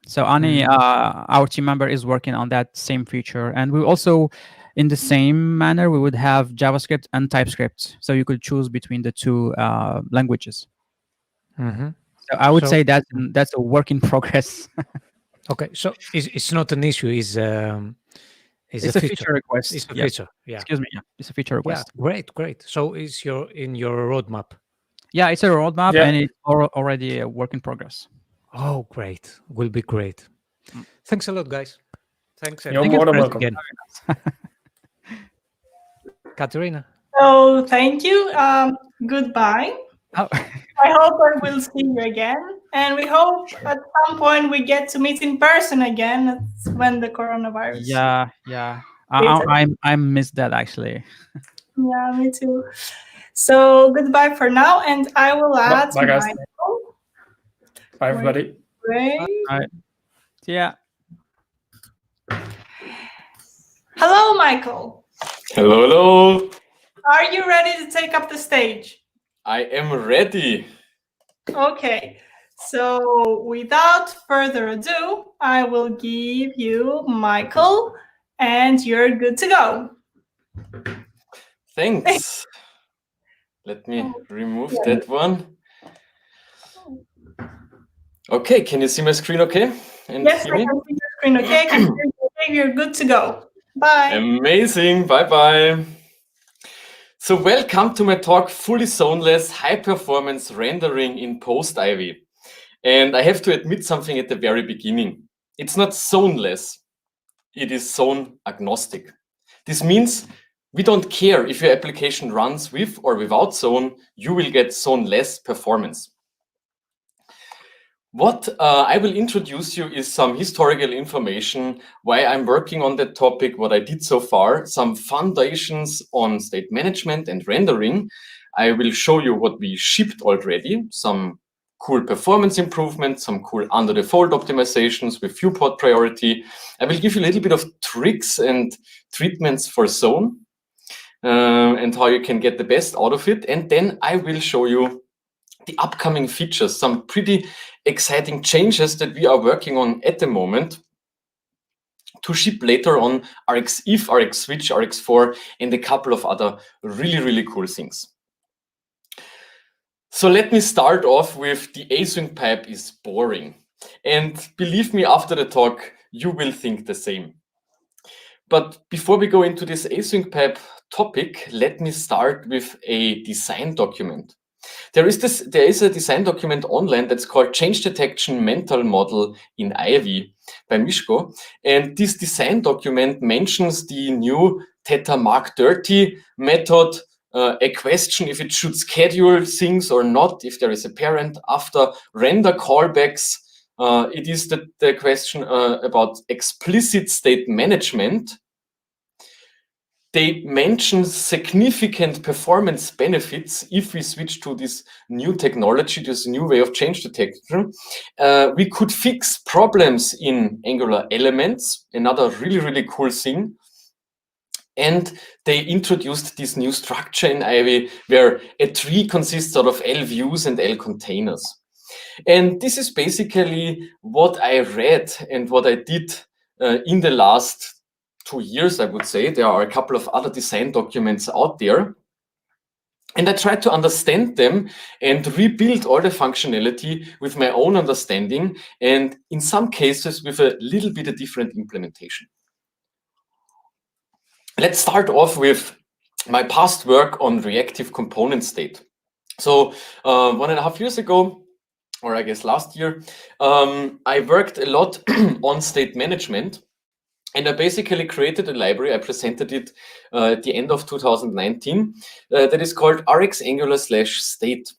S2: So Anne, our team member, is working on that same feature, and we also, in the same manner, we would have JavaScript and TypeScript, so you could choose between the two languages. So I would say that's a work in progress.
S4: Okay, so it's not an issue. It's
S2: a feature request.
S4: It's a
S2: Yes.
S4: feature. Yeah.
S2: Excuse me. Yeah, it's a feature request.
S4: Yeah, great. So it's in your roadmap.
S2: Yeah, it's a roadmap,
S3: Yeah.
S2: and it's already a work in progress.
S4: Oh, great! Will be great. Thanks a lot, guys. Thanks.
S3: You're
S2: Thank you
S3: more than
S2: for
S3: welcome.
S4: Again. Katerina.
S1: So thank you. Goodbye.
S2: Oh.
S1: I hope I will see you again, and we hope at some point we get to meet in person again. That's when the coronavirus.
S2: Yeah. I miss that actually.
S1: Yeah, me too. So goodbye for now, and I will add
S3: Bye, guys.
S1: Michael.
S3: Bye, everybody.
S1: Great.
S2: All right. Yeah.
S1: Hello, Michael.
S5: Hello.
S1: Are you ready to take up the stage?
S5: I am ready.
S1: Okay. So without further ado, I will give you Michael, and you're good to go.
S5: Thanks. Let me remove that one. Okay, can you see my screen okay? And
S1: Yes,
S5: hear
S1: I
S5: me?
S1: can see your screen. Okay, I can hear you. Okay, you're good to go. Bye.
S5: Amazing. Bye-bye. So welcome to my talk, Fully Zoneless High Performance Rendering in Post-Ivy. And I have to admit something at the very beginning. It's not zoneless. It is zone agnostic. This means we don't care if your application runs with or without zone, you will get zoneless performance. What I will introduce you is some historical information, why I'm working on that topic, what I did so far, some foundations on state management and rendering. I will show you what we shipped already, some cool performance improvements, some cool under the fold optimizations with viewport priority. I will give you a little bit of tricks and treatments for zone and how you can get the best out of it. And then I will show you the upcoming features, some pretty exciting changes that we are working on at the moment to ship later on RxIf, RxSwitch, RX4, and a couple of other really, really cool things. So let me start off with the async pipe is boring. And believe me, after the talk, you will think the same. But before we go into this async pipe topic, let me start with a design document. There is a design document online that's called Change Detection Mental Model in Ivy by Mishko. And this design document mentions the new theta mark dirty method, a question if it should schedule things or not, if there is a parent after render callbacks. It is the question about explicit state management. They mention significant performance benefits if we switch to this new technology, this new way of change detection. We could fix problems in Angular elements, another really, really cool thing. And they introduced this new structure in Ivy where a tree consists out of L views and L containers. And this is basically what I read and what I did in the last 2 years, I would say. There are a couple of other design documents out there. And I tried to understand them and rebuild all the functionality with my own understanding, and in some cases with a little bit of different implementation. Let's start off with my past work on reactive component state. So 1.5 years ago, or I guess last year, I worked a lot on state management. And I basically created a library. I presented it at the end of 2019 that is called RxAngular/state.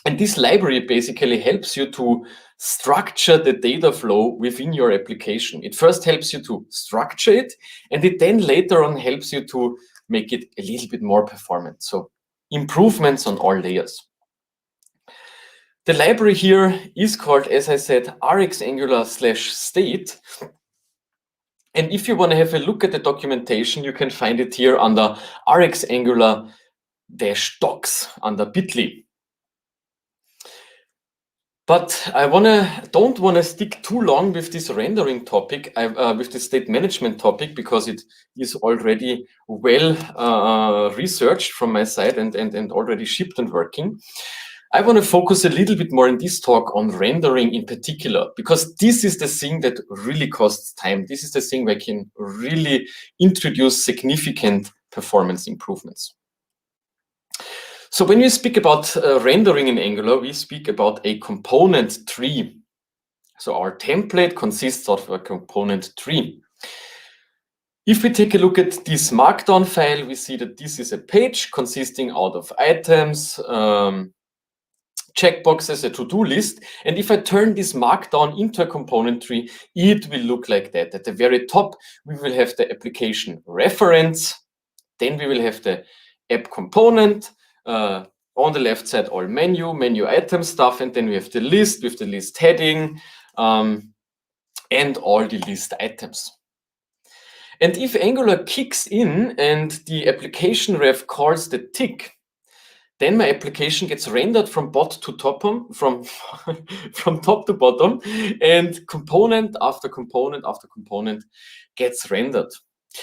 S5: And this library basically helps you to structure the data flow within your application. It first helps you to structure it, and it then later on helps you to make it a little bit more performant. So improvements on all layers. The library here is called, as I said, rxangular/state. And if you want to have a look at the documentation, you can find it here under rxangular-docs under bitly. But I don't want to stick too long with this rendering topic, with the state management topic, because it is already well researched from my side and already shipped and working. I want to focus a little bit more in this talk on rendering in particular, because this is the thing that really costs time. This is the thing where I can really introduce significant performance improvements. So when we speak about rendering in Angular, we speak about a component tree. So our template consists of a component tree. If we take a look at this markdown file, we see that this is a page consisting out of items, checkboxes, a to-do list. And if I turn this markdown into a component tree, it will look like that. At the very top, we will have the application reference. Then we will have the app component. On the left side, all menu item stuff. And then we have the list with the list heading and all the list items. And if Angular kicks in and the application ref calls the tick, then my application gets rendered from top to bottom, and component after component after component gets rendered.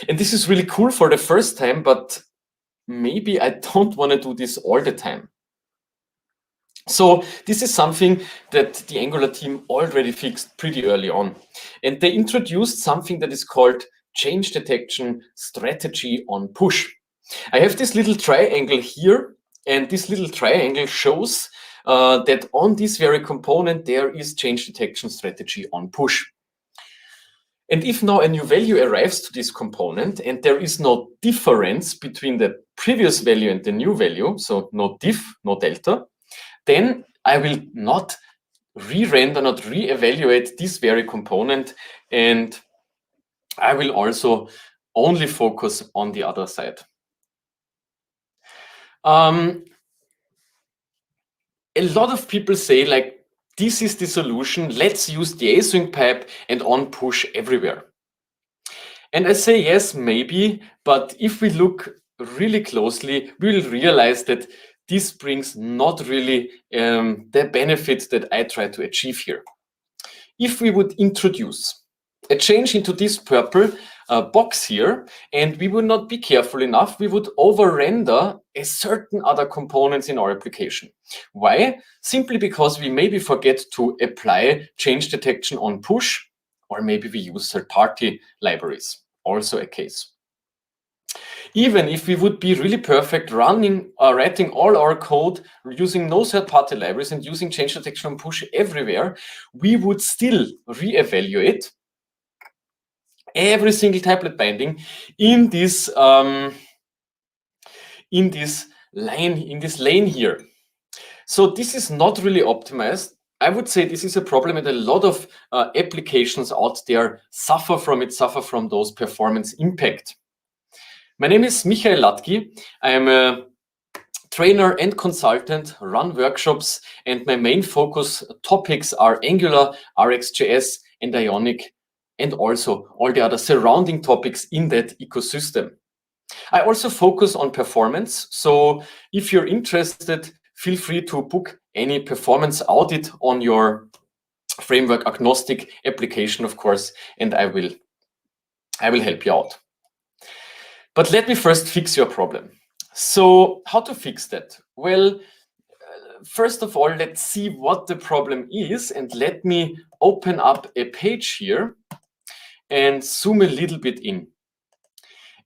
S5: And this is really cool for the first time, but maybe I don't want to do this all the time. So this is something that the Angular team already fixed pretty early on. And they introduced something that is called change detection strategy on push. I have this little triangle here, and this little triangle shows that on this very component, there is change detection strategy on push. And if now a new value arrives to this component and there is no difference between the previous value and the new value, so no diff, no delta, then I will not re-render, not re-evaluate this very component, and I will also only focus on the other side. A lot of people say, like, this is the solution, let's use the async pipe and on push everywhere. And I say, yes, maybe, but if we look really closely, we will realize that this brings not really the benefit that I try to achieve here. If we would introduce a change into this purple box here, and we would not be careful enough, we would over-render a certain other components in our application. Why? Simply because we maybe forget to apply change detection on push, or maybe we use third-party libraries, also a case. Even if we would be really perfect writing all our code using no third-party libraries and using change detection on push everywhere, we would still re-evaluate every single tablet binding in this lane here. So this is not really optimized. I would say this is a problem, and a lot of applications out there suffer from those performance impact. My name is Michael Latki. I am a trainer and consultant, run workshops, and my main focus topics are Angular, RxJS, and Ionic, and also all the other surrounding topics in that ecosystem. I also focus on performance. So if you're interested, feel free to book any performance audit on your framework agnostic application, of course, and I will help you out. But let me first fix your problem. So how to fix that? Well, first of all, let's see what the problem is, and let me open up a page here and zoom a little bit in.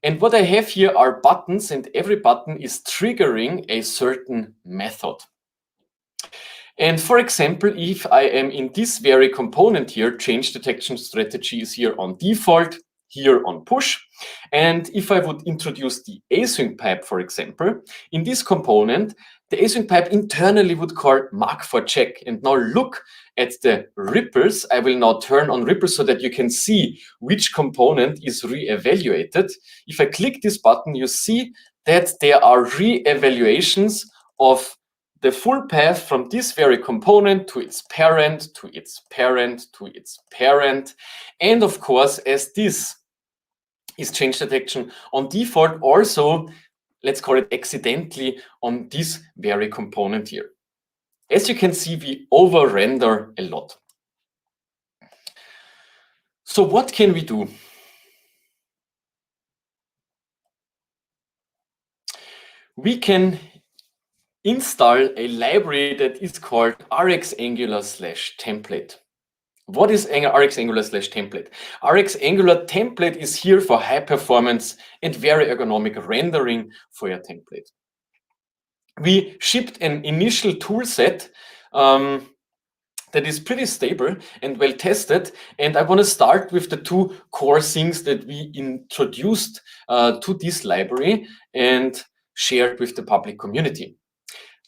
S5: And what I have here are buttons, and every button is triggering a certain method. And for example, if I am in this very component here, change detection strategy is here on default. here on push. And if I would introduce the async pipe, for example, in this component, the async pipe internally would call mark for check. And now look at the ripples. I will now turn on ripples so that you can see which component is re-evaluated. If I click this button, you see that there are re-evaluations of the full path from this very component to its parent, to its parent, to its parent. And of course, as this is change detection on default, also, let's call it accidentally, on this very component here. As you can see, we over-render a lot. So what can we do? We can install a library that is called rxangular/template. What is rxangular/template? rxangular template is here for high performance and very ergonomic rendering for your template. We shipped an initial tool set that is pretty stable and well tested. And I want to start with the two core things that we introduced to this library and shared with the public community.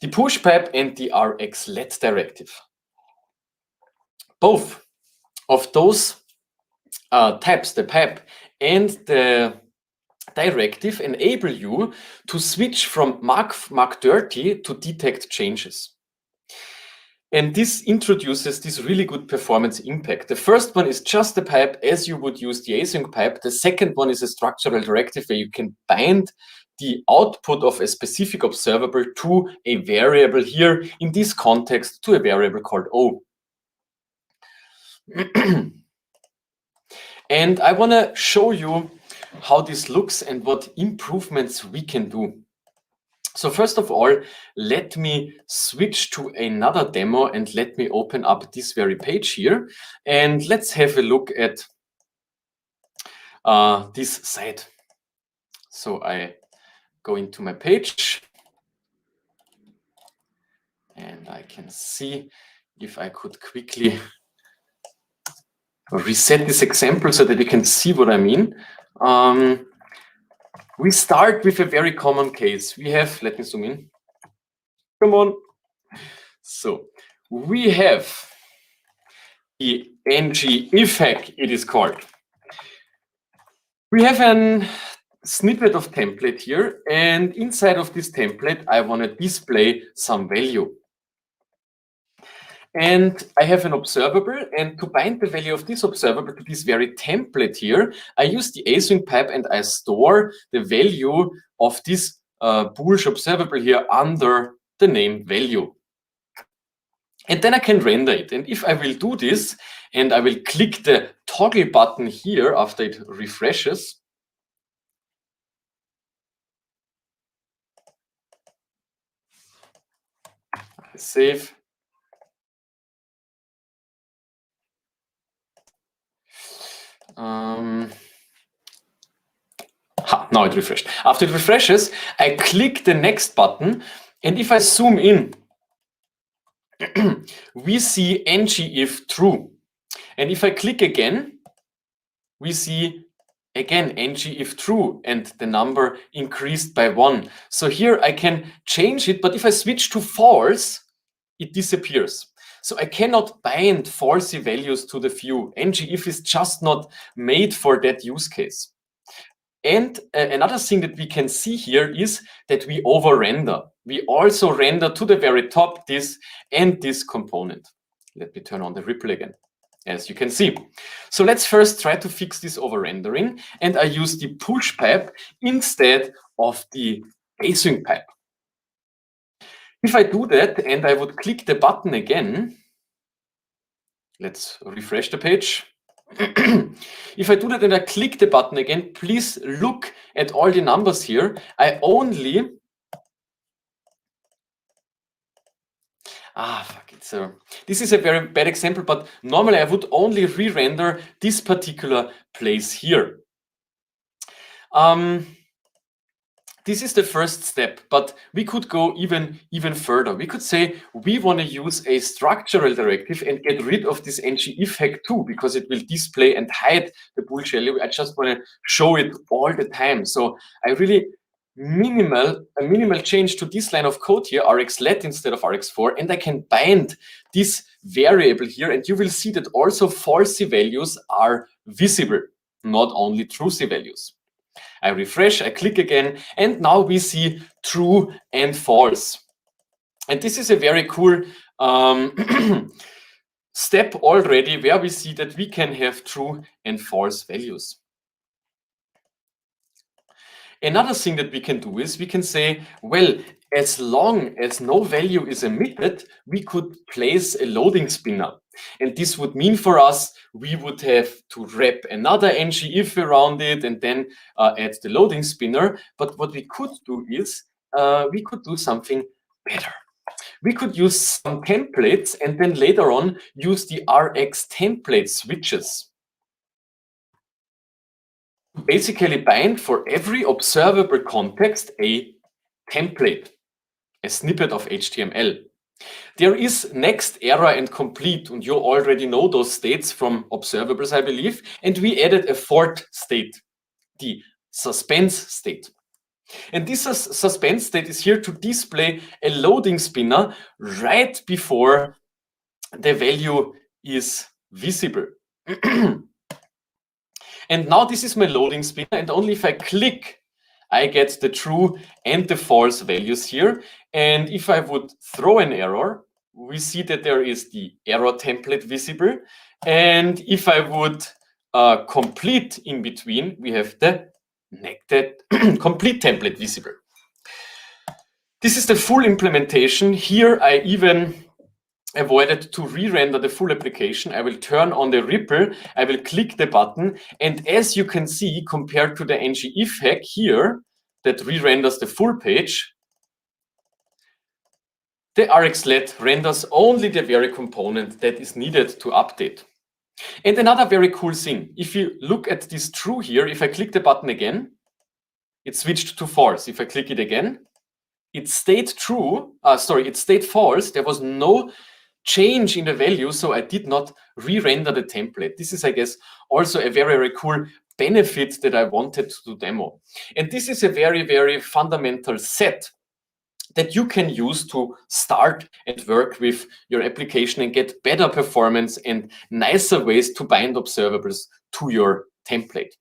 S5: The push pipe and the rxlet directive. Both of those tabs, the pipe and the directive, enable you to switch from mark dirty to detect changes. And this introduces this really good performance impact. The first one is just the pipe as you would use the async pipe. The second one is a structural directive where you can bind the output of a specific observable to a variable here, in this context, to a variable called O. And I want to show you how this looks and what improvements we can do. So first of all, let me switch to another demo and let me open up this very page here. And let's have a look at this site. So I go into my page and I can see if I could quickly reset this example so that you can see what I mean. We start with a very common case. We have, let me zoom in. Come on. So we have the ngIfhack, it is called. We have a snippet of template here, and inside of this template, I want to display some value. And I have an observable, and to bind the value of this observable to this very template here, I use the async pipe and I store the value of this Boolsch observable here under the name value. And then I can render it. And if I will do this, and I will click the toggle button here after it refreshes, save. Now it refreshed. After it refreshes, I click the next button, and if I zoom in, we see ngIf true. And if I click again, we see again ngIf true, and the number increased by 1. So here I can change it, but if I switch to false, it disappears. So I cannot bind falsy values to the view. ngIf is just not made for that use case. And another thing that we can see here is that we over-render. We also render to the very top this and this component. Let me turn on the ripple again, as you can see. So let's first try to fix this over-rendering, and I use the push pipe instead of the async pipe. If I do that and I would click the button again, let's refresh the page. If I do that and I click the button again, please look at all the numbers here. I only this is a very bad example, but normally I would only re-render this particular place here. this is the first step, but we could go even further. We could say we want to use a structural directive and get rid of this ngIf hack too, because it will display and hide the bool value. I just want to show it all the time. So I really a minimal change to this line of code here, rxlet instead of rx4, and I can bind this variable here, and you will see that also falsy values are visible, not only truesy values. I refresh, I click again, and now we see true and false. And this is a very cool step already, where we see that we can have true and false values. Another thing that we can do is we can say, well, as long as no value is emitted, we could place a loading spinner. And this would mean for us, we would have to wrap another ngIf around it and then add the loading spinner. But what we could do is we could do something better. We could use some templates and then later on use the Rx template switches. Basically bind for every observable context a template, a snippet of HTML. There is next, error, and complete, and you already know those states from observables, I believe, and we added a fourth state, the suspense state. And this suspense state is here to display a loading spinner right before the value is visible. And now this is my loading spinner, and only if I click, I get the true and the false values here. And if I would throw an error, we see that there is the error template visible. And if I would complete in between, we have the complete template visible. This is the full implementation. Here I even avoided to re-render the full application. I will turn on the ripple, I will click the button, and as you can see, compared to the ngIf hack here, that re-renders the full page, the rxlet renders only the very component that is needed to update. And another very cool thing, if you look at this true here, if I click the button again, it switched to false. If I click it again, it stayed true, it stayed false. There was no change in the value, so I did not re-render the template. This is, I guess, also a very, very cool benefit that I wanted to demo. And this is a very, very fundamental set that you can use to start and work with your application and get better performance and nicer ways to bind observables to your template.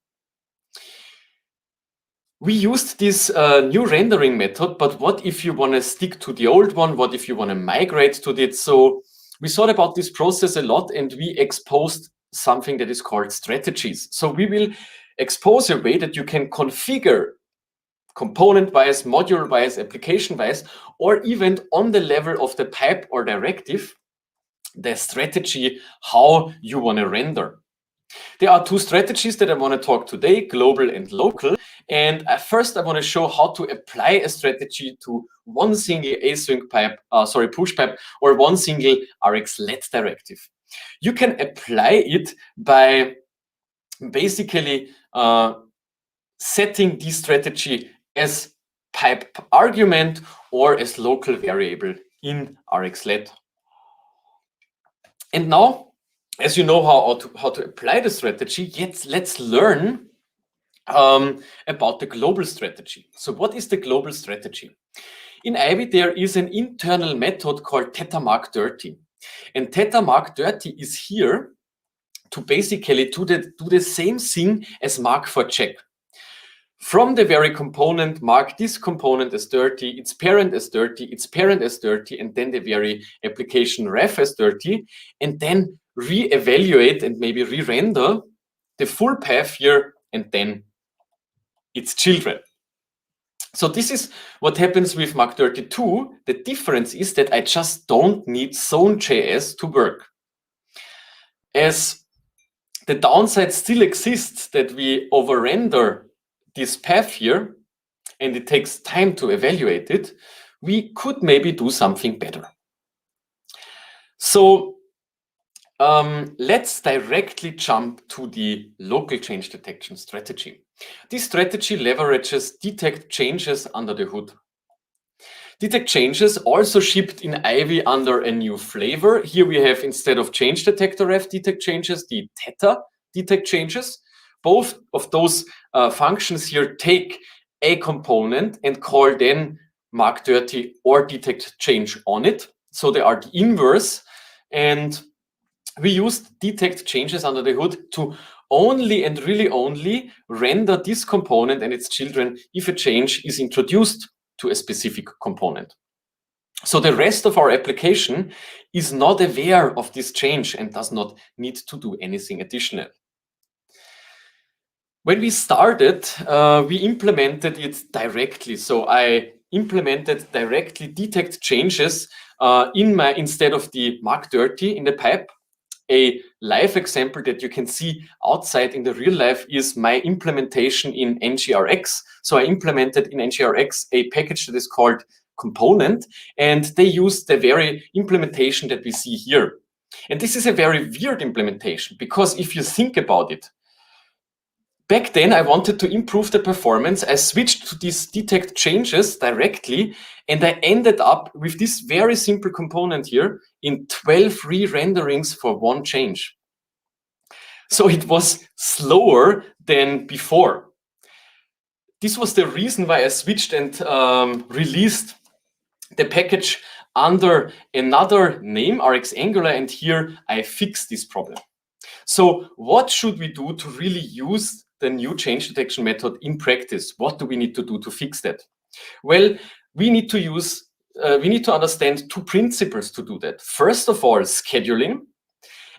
S5: We used this new rendering method, but what if you want to stick to the old one? What if you want to migrate to it? So we thought about this process a lot, and we exposed something that is called strategies. So we will expose a way that you can configure component-wise, module-wise, application-wise, or even on the level of the pipe or directive, the strategy, how you want to render. There are two strategies that I want to talk today, global and local. And first, I want to show how to apply a strategy to one single async pipe, push pipe, or one single rxlet directive. You can apply it by basically setting this strategy as pipe argument or as local variable in rxlet. And now, as you know how to apply the strategy, let's learn about the global strategy. So what is the global strategy? In Ivy, there is an internal method called thetamark30. And thetamark30 is here to basically do the same thing as mark for check. From the very component, mark this component as dirty, its parent as dirty, its parent as dirty, and then the very application ref as dirty, and then re-evaluate and maybe re-render the full path here, and then its children. So this is what happens with mark32. The difference is that I just don't need zone.js to work. As the downside still exists that we over-render this path here, and it takes time to evaluate it, we could maybe do something better. So let's directly jump to the local change detection strategy. This strategy leverages detect changes under the hood. Detect changes also shipped in Ivy under a new flavor. Here we have, instead of change detector ref detect changes, the theta detect changes. Both of those functions here take a component and call then mark dirty or detect change on it. So they are the inverse. And we used detect changes under the hood to only and really only render this component and its children if a change is introduced to a specific component. So the rest of our application is not aware of this change and does not need to do anything additional. When we started, we implemented it directly. So I implemented directly detect changes instead of the mark dirty in the pipe. A live example that you can see outside in the real life is my implementation in NGRX. So I implemented in NGRX a package that is called component, and they use the very implementation that we see here. And this is a very weird implementation, because if you think about it, back then I wanted to improve the performance. I switched to these detect changes directly, and I ended up with this very simple component here in 12 re-renderings for one change. So it was slower than before. This was the reason why I switched and released the package under another name, RX Angular, and here I fixed this problem. So what should we do to really use the new change detection method in practice? What do we need to do to fix that? Well, we need to understand two principles to do that. First of all, scheduling,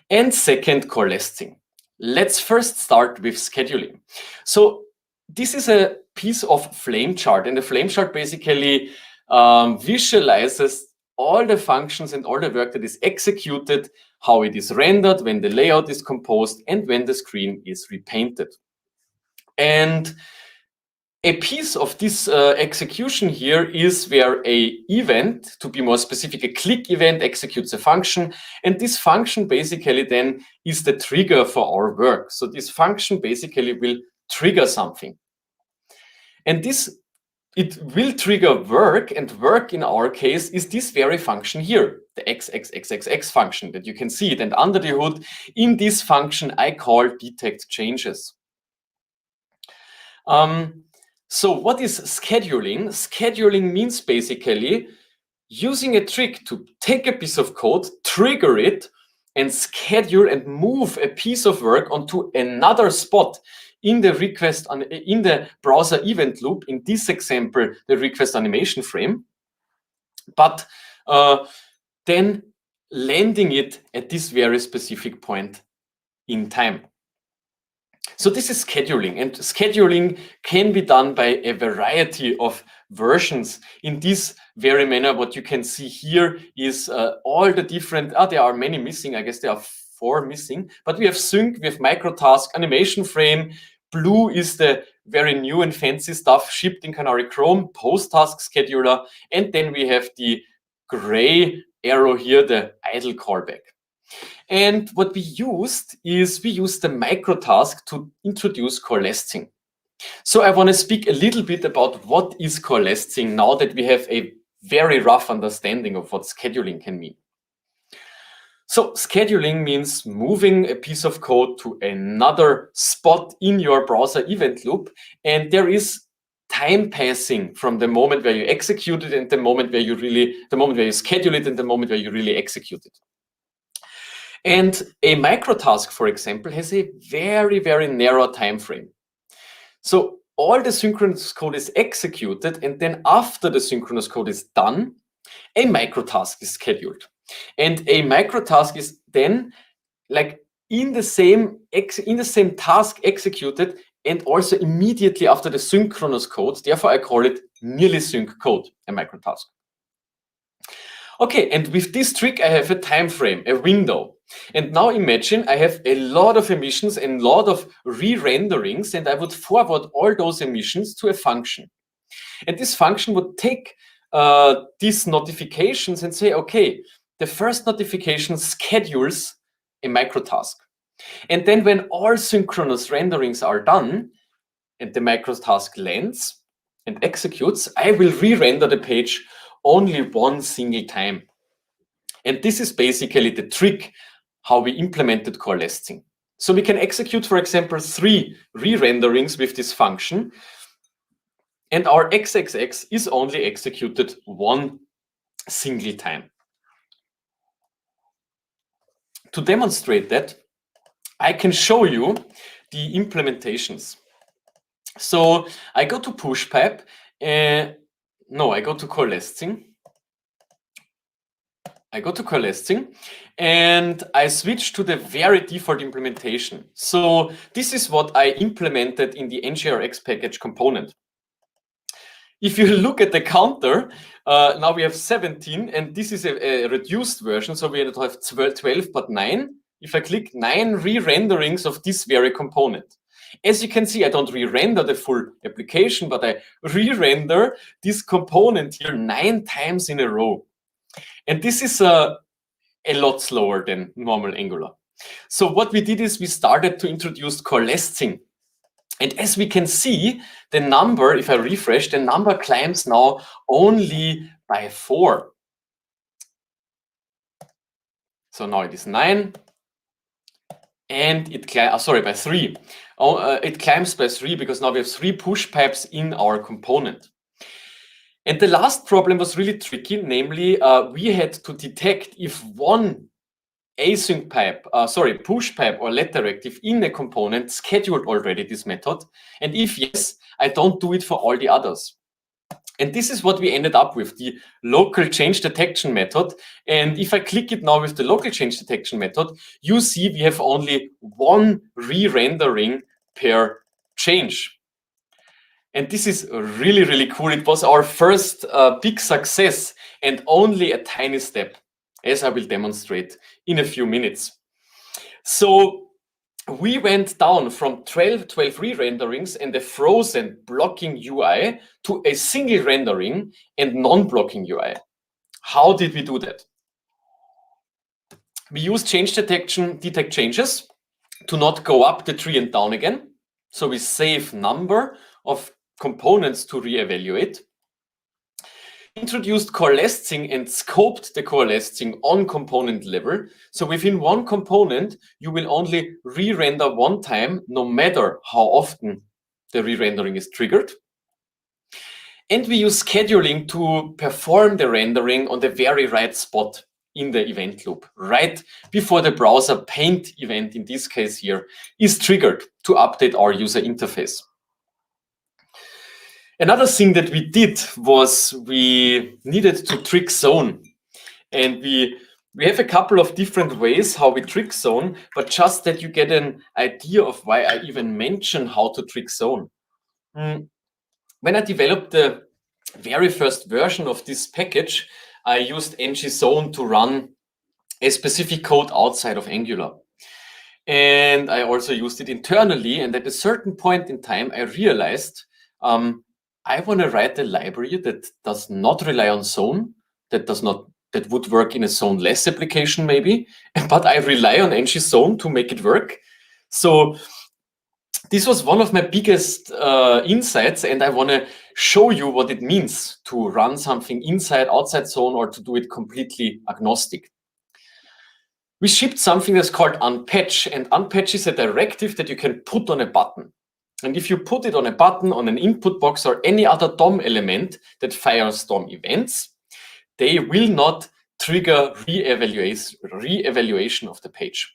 S5: and second, coalescing. Let's first start with scheduling. So this is a piece of flame chart, and the flame chart basically visualizes all the functions and all the work that is executed, how it is rendered, when the layout is composed, and when the screen is repainted. And a piece of this execution here is where a event, to be more specific, a click event executes a function, and this function basically then is the trigger for our work. So this function basically will trigger something. And it will trigger work, and work in our case is this very function here, the xxxxx function that you can see it. And under the hood, in this function, I call detect changes. So what is scheduling? Scheduling means basically using a trick to take a piece of code, trigger it, and schedule and move a piece of work onto another spot in the browser event loop. In this example, the request animation frame, but then landing it at this very specific point in time. So this is scheduling, and scheduling can be done by a variety of versions. In this very manner, what you can see here is all the different, there are many missing, I guess there are 4 missing, but we have sync, we have microtask, animation frame, blue is the very new and fancy stuff shipped in Canary Chrome, post task scheduler, and then we have the gray arrow here, the idle callback. And what we used is we used the microtask to introduce coalescing. So I want to speak a little bit about what is coalescing now that we have a very rough understanding of what scheduling can mean. So scheduling means moving a piece of code to another spot in your browser event loop, and there is time passing from the moment where you execute it and the moment where you schedule it and the moment where you really execute it. And a microtask, for example, has a very, very narrow time frame. So all the synchronous code is executed, and then after the synchronous code is done, a microtask is scheduled. And a microtask is then like in the same task executed and also immediately after the synchronous code. Therefore, I call it nearly sync code, a microtask. Okay, and with this trick, I have a time frame, a window. And now imagine I have a lot of emissions and a lot of re-renderings, and I would forward all those emissions to a function. And this function would take these notifications and say, okay, the first notification schedules a microtask. And then when all synchronous renderings are done, and the macro task lands and executes, I will re-render the page only one single time. And this is basically the trick how we implemented coalescing. So we can execute, for example, 3 re-renderings with this function, and our XXX is only executed one single time. To demonstrate that, I can show you the implementations. So I go to pushpipe, I go to coalescing. And I switch to the very default implementation. So this is what I implemented in the NGRX package component. If you look at the counter, now we have 17, and this is a reduced version, so we have 12, but 9. If I click 9 re-renderings of this very component. As you can see, I don't re-render the full application, but I re-render this component here 9 times in a row. And this is a lot slower than normal Angular. So what we did is we started to introduce coalescing. And as we can see, the number, if I refresh, the number climbs now only by 4. So now it is 9. And it climbs, by 3. It climbs by 3 because now we have 3 push pipes in our component. And the last problem was really tricky, namely we had to detect if one async pipe, push pipe or let directive in a component scheduled already this method. And if yes, I don't do it for all the others. And this is what we ended up with, the local change detection method. And if I click it now with the local change detection method, you see we have only 1 re-rendering per change. And this is really, really cool. It was our first big success and only a tiny step, as I will demonstrate in a few minutes. So we went down from 12 re-renderings and a frozen blocking UI to a single rendering and non-blocking UI. How did we do that? We use change detection, detect changes to not go up the tree and down again. So we save number of components to re-evaluate. Introduced coalescing and scoped the coalescing on component level. So within one component, you will only re-render one time, no matter how often the re-rendering is triggered. And we use scheduling to perform the rendering on the very right spot in the event loop, right before the browser paint event, in this case here, is triggered to update our user interface. Another thing that we did was we needed to trick zone. And we have a couple of different ways how we trick zone, but just that you get an idea of why I even mention how to trick zone. When I developed the very first version of this package, I used ngzone to run a specific code outside of Angular. And I also used it internally. And at a certain point in time, I realized I want to write a library that does not rely on zone, that would work in a zone-less application maybe, but I rely on ngzone to make it work. So this was one of my biggest insights, and I want to show you what it means to run something inside, outside zone, or to do it completely agnostic. We shipped something that's called unpatch, and unpatch is a directive that you can put on a button. And if you put it on a button, on an input box, or any other DOM element that fires DOM events, they will not trigger re-evaluation of the page.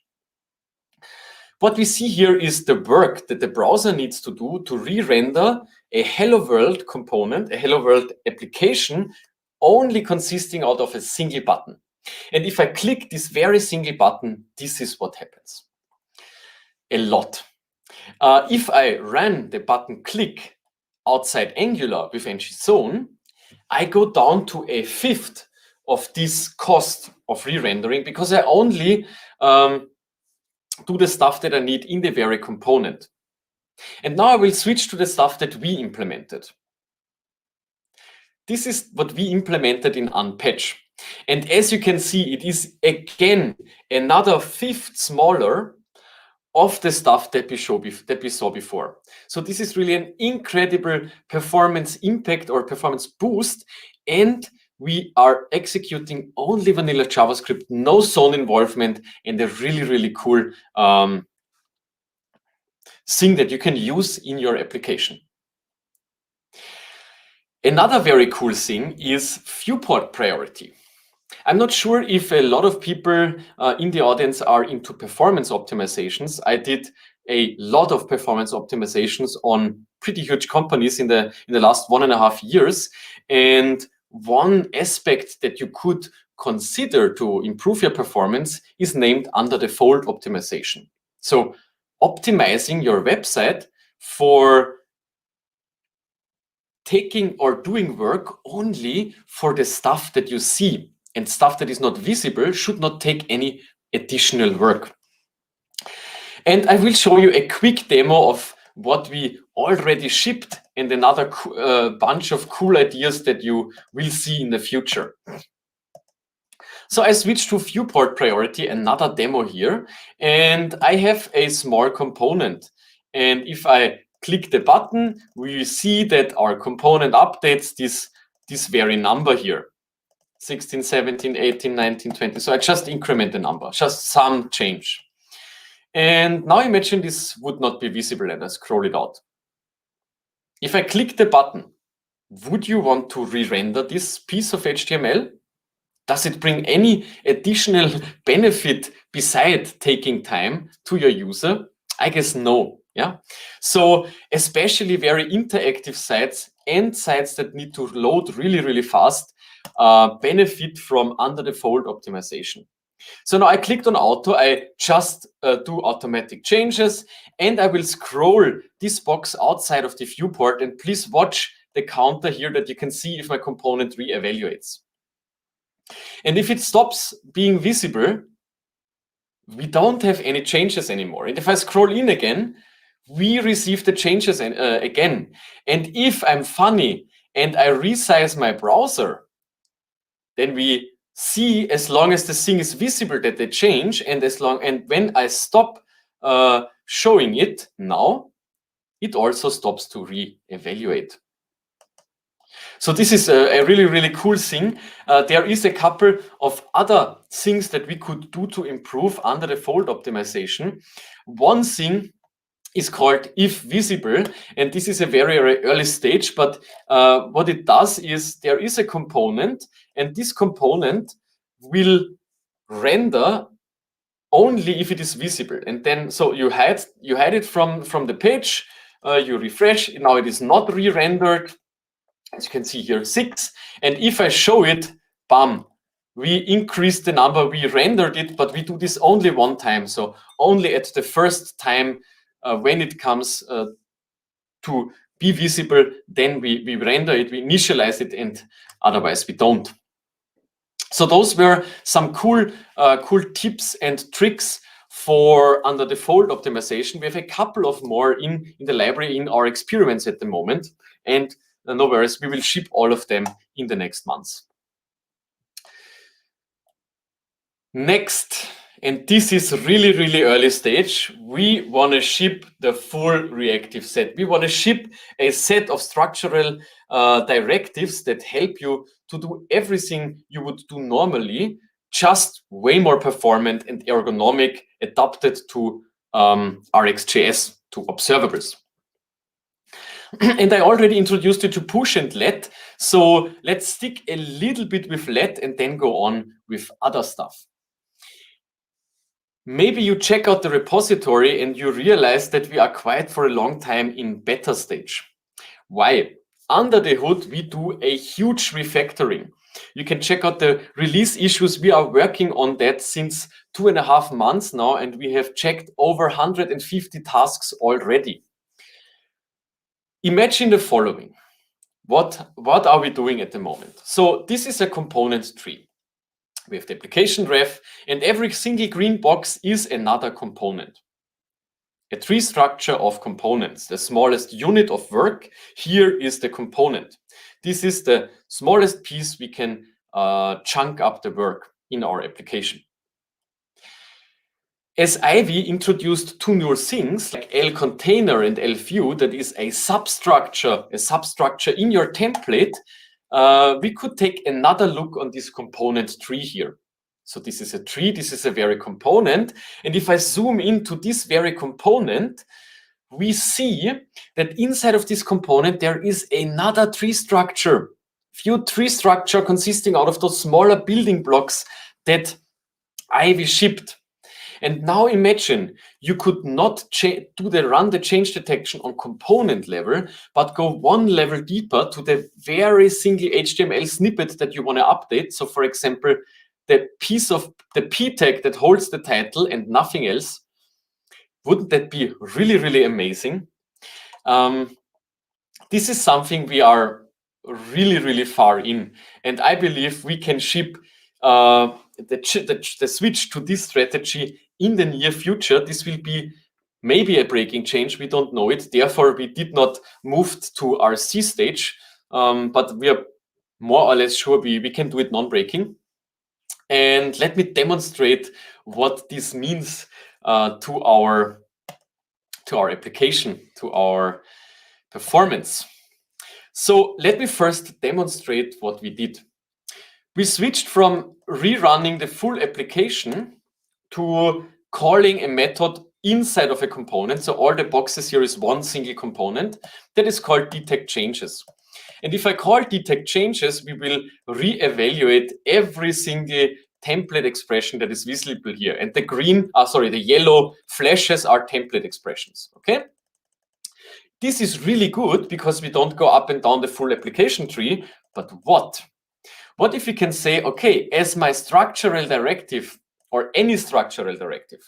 S5: What we see here is the work that the browser needs to do to re-render a Hello World component, a Hello World application, only consisting out of a single button. And if I click this very single button, this is what happens. A lot. If I ran the button click outside Angular with ngzone, I go down to a fifth of this cost of re-rendering because I only do the stuff that I need in the very component. And now I will switch to the stuff that we implemented. This is what we implemented in unpatch. And as you can see, it is again another fifth smaller of the stuff that we saw before. So this is really an incredible performance impact or performance boost, and we are executing only vanilla JavaScript, no zone involvement, and a really, really cool thing that you can use in your application. Another very cool thing is viewport priority. I'm not sure if a lot of people in the audience are into performance optimizations. I did a lot of performance optimizations on pretty huge companies in the last 1.5 years. And one aspect that you could consider to improve your performance is named under the fold optimization. So optimizing your website for taking or doing work only for the stuff that you see, and stuff that is not visible should not take any additional work. And I will show you a quick demo of what we already shipped and another bunch of cool ideas that you will see in the future. So I switched to viewport priority, another demo here, and I have a small component. And if I click the button, we see that our component updates this very number here. 16, 17, 18, 19, 20. So I just increment the number, just some change. And now imagine this would not be visible and I scroll it out. If I click the button, would you want to re-render this piece of HTML? Does it bring any additional benefit beside taking time to your user? I guess no. Yeah. So especially very interactive sites and sites that need to load really, really fast benefit from under the fold optimization. So now I clicked on auto, I just do automatic changes, and I will scroll this box outside of the viewport, and please watch the counter here that you can see if my component re-evaluates. And if it stops being visible, we don't have any changes anymore. And if I scroll in again, we receive the changes again. And if I'm funny and I resize my browser, then we see, as long as the thing is visible, that they change, and when I stop showing it now, it also stops to re-evaluate. So this is a really, really cool thing. There is a couple of other things that we could do to improve under the fold optimization. One thing is called if visible, and this is a very, very early stage, but what it does is there is a component, and this component will render only if it is visible. And then, so you hide it from the page, you refresh, now it is not re-rendered. As you can see here, 6. And if I show it, bam, we increase the number, we rendered it, but we do this only one time. So only at the first time when it comes to be visible, then we render it, we initialize it, and otherwise we don't. So those were some cool tips and tricks for under the fold optimization. We have a couple of more in the library in our experiments at the moment, and no worries, we will ship all of them in the next months. Next, and this is really, really early stage, we want to ship the full reactive set. We want to ship a set of structural directives that help you to do everything you would do normally, just way more performant and ergonomic, adapted to RxJS, to observables. And I already introduced you to push and let. So let's stick a little bit with let and then go on with other stuff. Maybe you check out the repository and you realize that we are quite for a long time in beta stage. Why? Under the hood, we do a huge refactoring. You can check out the release issues. We are working on that since 2.5 months now, and we have checked over 150 tasks already. Imagine the following. What are we doing at the moment? So this is a component tree. We have the application ref, and every single green box is another component. A tree structure of components. The smallest unit of work here is the component. This is the smallest piece we can chunk up the work in our application. as Ivy introduced two new things like L-container and L-view, that is a substructure in your template, we could take another look on this component tree here. So this is a tree, this is a very component. And if I zoom into this very component, we see that inside of this component, there is another tree structure, view tree structure consisting out of those smaller building blocks that Ivy shipped. And now imagine you could not run the change detection on component level, but go one level deeper to the very single HTML snippet that you want to update. So for example, the piece of the P tag that holds the title and nothing else. Wouldn't that be really, really amazing? This is something we are really, really far in. And I believe we can ship the switch to this strategy in the near future. This will be maybe a breaking change. We don't know it. Therefore, we did not move to RC stage, but we are more or less sure we can do it non-breaking. And let me demonstrate what this means to our application, to our performance. So let me first demonstrate what we did. We switched from rerunning the full application to calling a method inside of a component. So all the boxes here is one single component that is called detect changes. And if I call detect changes, we will reevaluate every single template expression that is visible here. And the yellow flashes are template expressions, okay? This is really good because we don't go up and down the full application tree, but what? What if we can say, okay, as my structural directive or any structural directive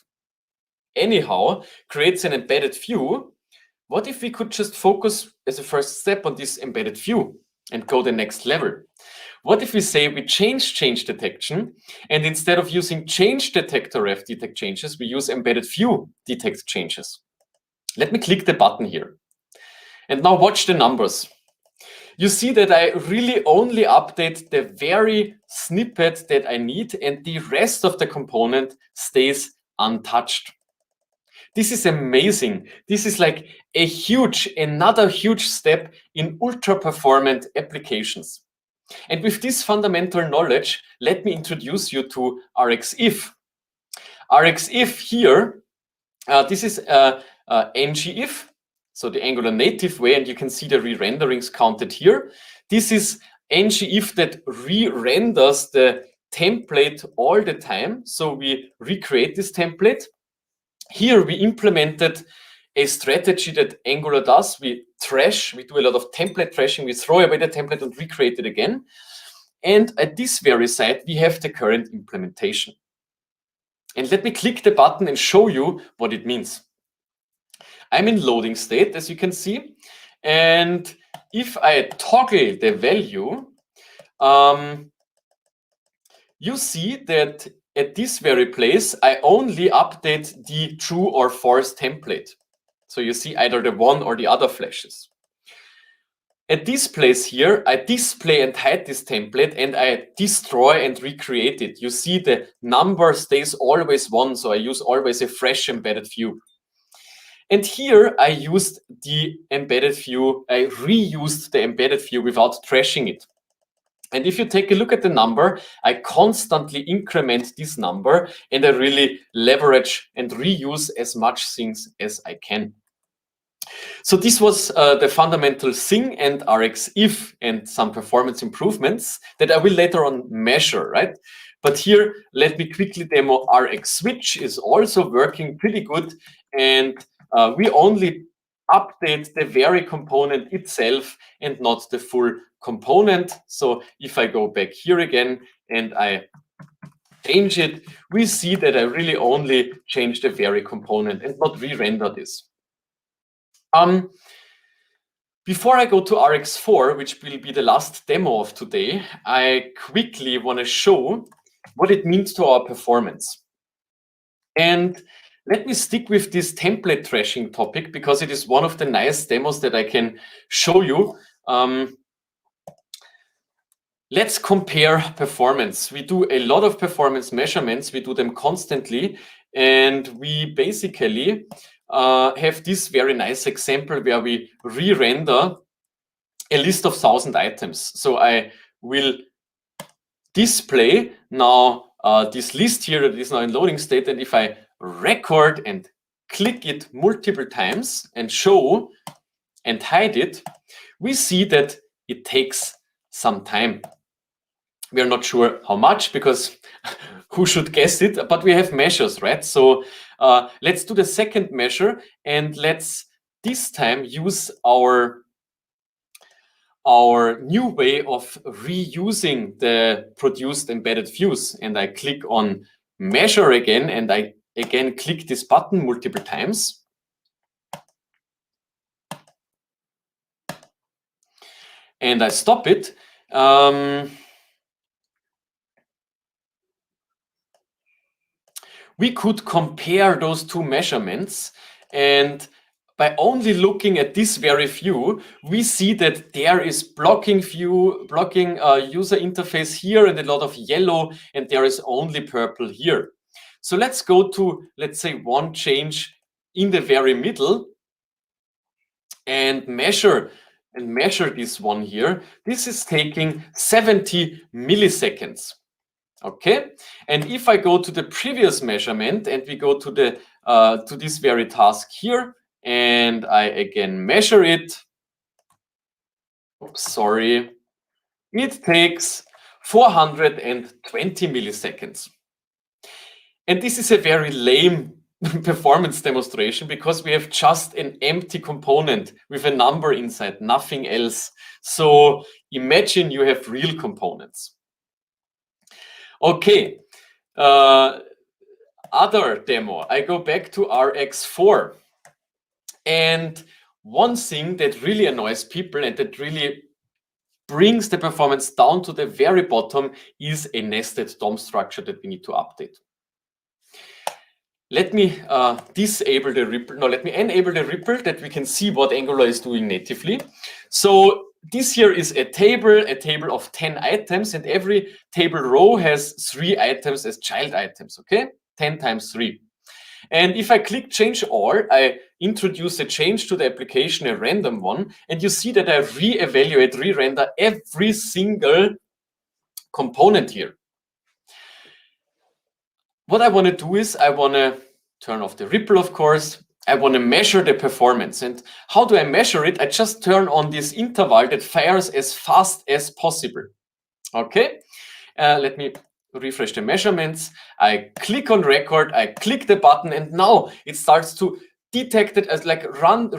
S5: anyhow creates an embedded view, what if we could just focus as a first step on this embedded view and go the next level? What if we say we change detection, and instead of using change detector ref detect changes, we use embedded view detect changes? Let me click the button here. And now watch the numbers. You see that I really only update the very snippet that I need, and the rest of the component stays untouched. This is amazing. This is like another huge step in ultra performant applications. And with this fundamental knowledge, let me introduce you to RxIf. RxIf here, this is ngIf, so the Angular native way, and you can see the re-renderings counted here. This is ngIf that re-renders the template all the time. So we recreate this template. Here we implemented a strategy that Angular does. We do a lot of template trashing. We throw away the template and recreate it again. And at this very site, we have the current implementation. And let me click the button and show you what it means. I'm in loading state, as you can see. And if I toggle the value, you see that at this very place, I only update the true or false template. So you see either the one or the other flashes. At this place here, I display and hide this template, and I destroy and recreate it. You see the number stays always 1, so I use always a fresh embedded view. And here I used the embedded view, I reused the embedded view without trashing it. And if you take a look at the number, I constantly increment this number, and I really leverage and reuse as much things as I can. So this was the fundamental thing, and RxIf and some performance improvements that I will later on measure, right? But here, let me quickly demo RxSwitch is also working pretty good, and we only update the very component itself and not the full component. So if I go back here again and I change it, we see that I really only change the very component and not re-render this. Before I go to RX4, which will be the last demo of today, I quickly want to show what it means to our performance. And let me stick with this template trashing topic because it is one of the nice demos that I can show you. Let's compare performance. We do a lot of performance measurements. We do them constantly. and we basically have this very nice example where we re-render a list of 1,000 items. So I will display now this list here that is now in loading state, and if I record and click it multiple times and show and hide it, we see that it takes some time. We are not sure how much, because who should guess it, but we have measures, right? So let's do the second measure, and let's this time use our new way of reusing the produced embedded views. And I click on measure again, and I again click this button multiple times. And I stop it. We could compare those two measurements, and by only looking at this very view, we see that there is blocking user interface here and a lot of yellow, and there is only purple here. So let's go to, let's say, one change in the very middle and measure this one here. This is taking 70 milliseconds. Okay, and if I go to the previous measurement and we go to the to this very task here, and I again measure it, oops, sorry, it takes 420 milliseconds. And this is a very lame performance demonstration, because we have just an empty component with a number inside, nothing else. So imagine you have real components. Okay, other demo. I go back to RX4. And one thing that really annoys people and that really brings the performance down to the very bottom is a nested DOM structure that we need to update. Let me disable the ripple. No, let me enable the ripple that we can see what Angular is doing natively. So this here is a table of 10 items, and every table row has 3 items as child items, okay? 10 times 3. And if I click change all, I introduce a change to the application, a random one, and you see that I re-render every single component here. What I want to do is I want to turn off the ripple, of course. I want to measure the performance. And how do I measure it? I just turn on this interval that fires as fast as possible. Okay, let me refresh the measurements. I click on record, I click the button, and now it starts to detect it as like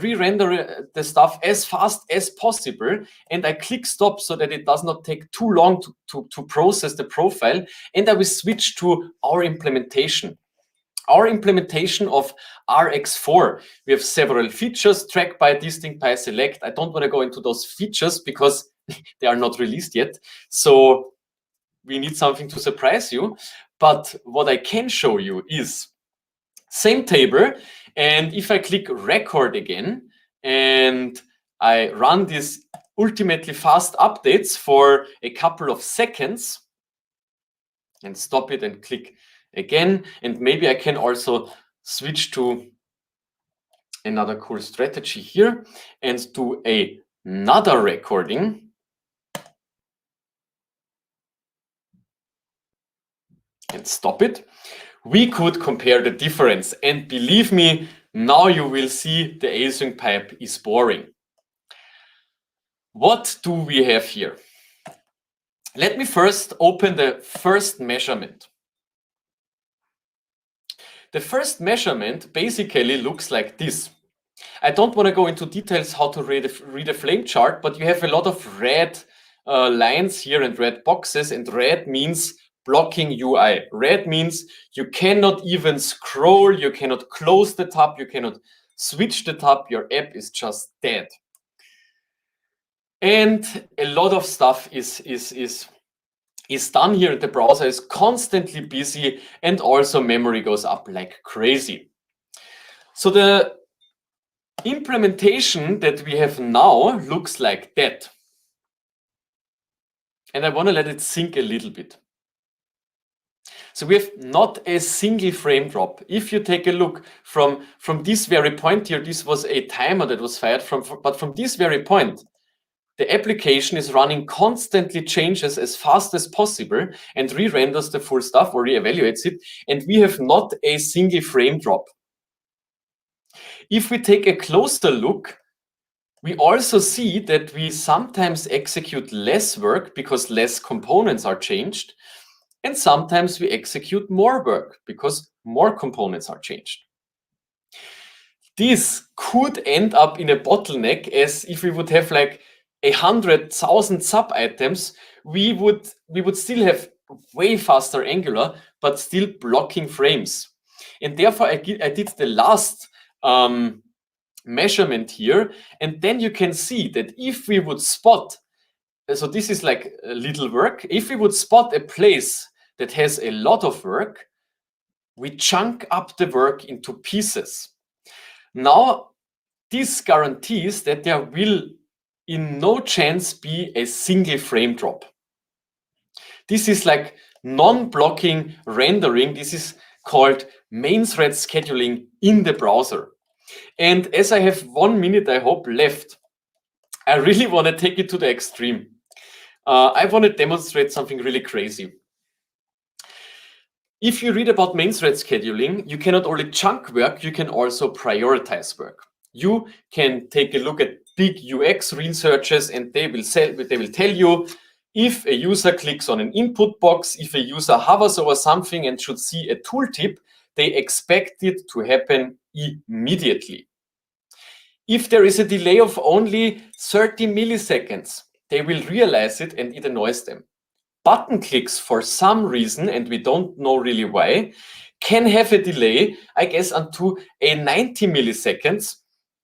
S5: re-render the stuff as fast as possible. And I click stop so that it does not take too long to process the profile. And I will switch to our implementation. Our implementation of RX4. We have several features: track by, distinct by, select. I don't want to go into those features because they are not released yet. So we need something to surprise you. But what I can show you is same table. And if I click record again and I run these ultimately fast updates for a couple of seconds and stop it and click again, and maybe I can also switch to another cool strategy here and do another recording. And stop it. We could compare the difference, and believe me, now you will see the async pipe is boring. What do we have here? Let me first open the first measurement. The first measurement basically looks like this. I don't want to go into details how to read a flame chart, but you have a lot of red lines here and red boxes, and red means blocking UI. Red means you cannot even scroll, you cannot close the tab, you cannot switch the tab, your app is just dead. And a lot of stuff is done here. The browser is constantly busy, and also memory goes up like crazy. So the implementation that we have now looks like that. And I want to let it sink a little bit. So we have not a single frame drop. If you take a look from this very point here, this was a timer that was fired but from this very point, the application is running constantly changes as fast as possible and re-renders the full stuff or re-evaluates it, and we have not a single frame drop. If we take a closer look, we also see that we sometimes execute less work because less components are changed, and sometimes we execute more work because more components are changed. This could end up in a bottleneck, as if we would have like 100,000 sub-items, we would still have way faster Angular, but still blocking frames. And therefore, I did the last measurement here, and then you can see that if we would spot, so this is like a little work, if we would spot a place that has a lot of work, we chunk up the work into pieces. Now, this guarantees that there will in no chance be a single frame drop. This is like non-blocking rendering. This is called main thread scheduling in the browser. And as I have 1 minute, I hope, left, I really want to take it to the extreme. I want to demonstrate something really crazy. If you read about main thread scheduling, you cannot only chunk work, you can also prioritize work. You can take a look at big UX researchers, and they will tell you if a user clicks on an input box, if a user hovers over something and should see a tooltip, they expect it to happen immediately. If there is a delay of only 30 milliseconds, they will realize it and it annoys them. Button clicks, for some reason, and we don't know really why, can have a delay, I guess, unto a 90 milliseconds,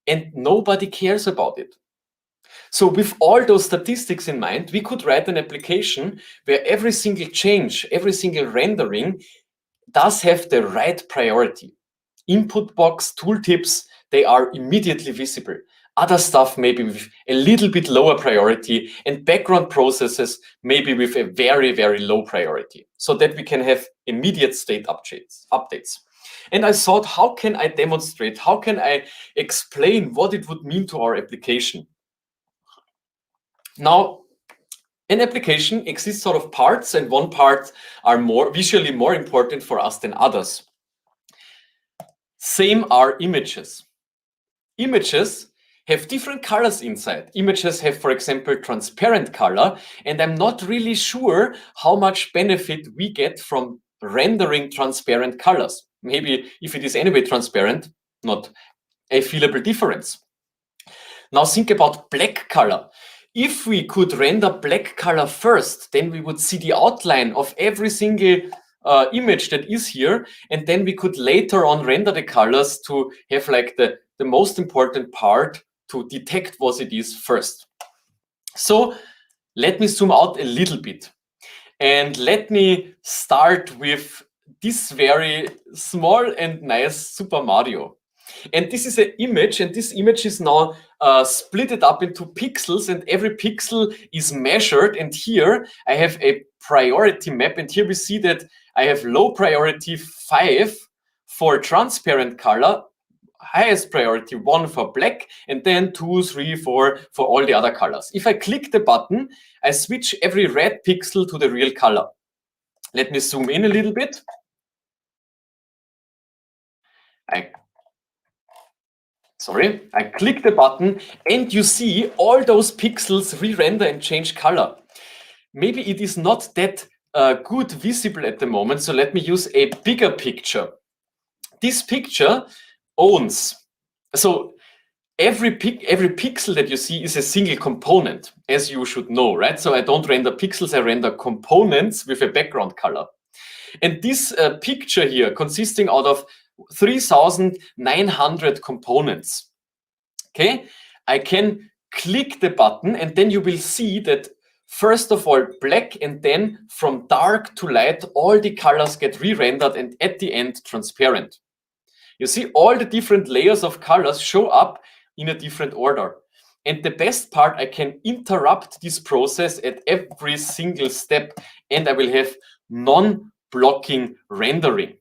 S5: and nobody cares about it. So with all those statistics in mind, we could write an application where every single change, every single rendering does have the right priority. Input box, tooltips, they are immediately visible. Other stuff maybe with a little bit lower priority, and background processes maybe with a very, very low priority, so that we can have immediate state updates. And I thought, how can I demonstrate, how can I explain what it would mean to our application? Now, an application exists out of parts, and one part are visually more important for us than others. Same are images. Images have different colors inside. Images have, for example, transparent color, and I'm not really sure how much benefit we get from rendering transparent colors. Maybe if it is anyway transparent, not a feelable difference. Now think about black color. If we could render black color first, then we would see the outline of every single image that is here, and then we could later on render the colors to have like the most important part to detect what it is first. So let me zoom out a little bit, and let me start with this very small and nice Super Mario. And this is an image, and this image is now split up into pixels, and every pixel is measured. And here I have a priority map, and here we see that I have low priority 5 for transparent color, highest priority 1 for black, and then 2, 3, 4 for all the other colors. If I click the button, I switch every red pixel to the real color. Let me zoom in a little bit. I click the button, and you see all those pixels re-render and change color. Maybe it is not that good visible at the moment, so let me use a bigger picture. This picture owns, so every pixel that you see is a single component, as you should know, right? So I don't render pixels, I render components with a background color. And this picture here, consisting out of 3,900 components. Okay, I can click the button, and then you will see that first of all black, and then from dark to light all the colors get re-rendered, and at the end transparent. You see all the different layers of colors show up in a different order. And the best part, I can interrupt this process at every single step, and I will have non-blocking rendering.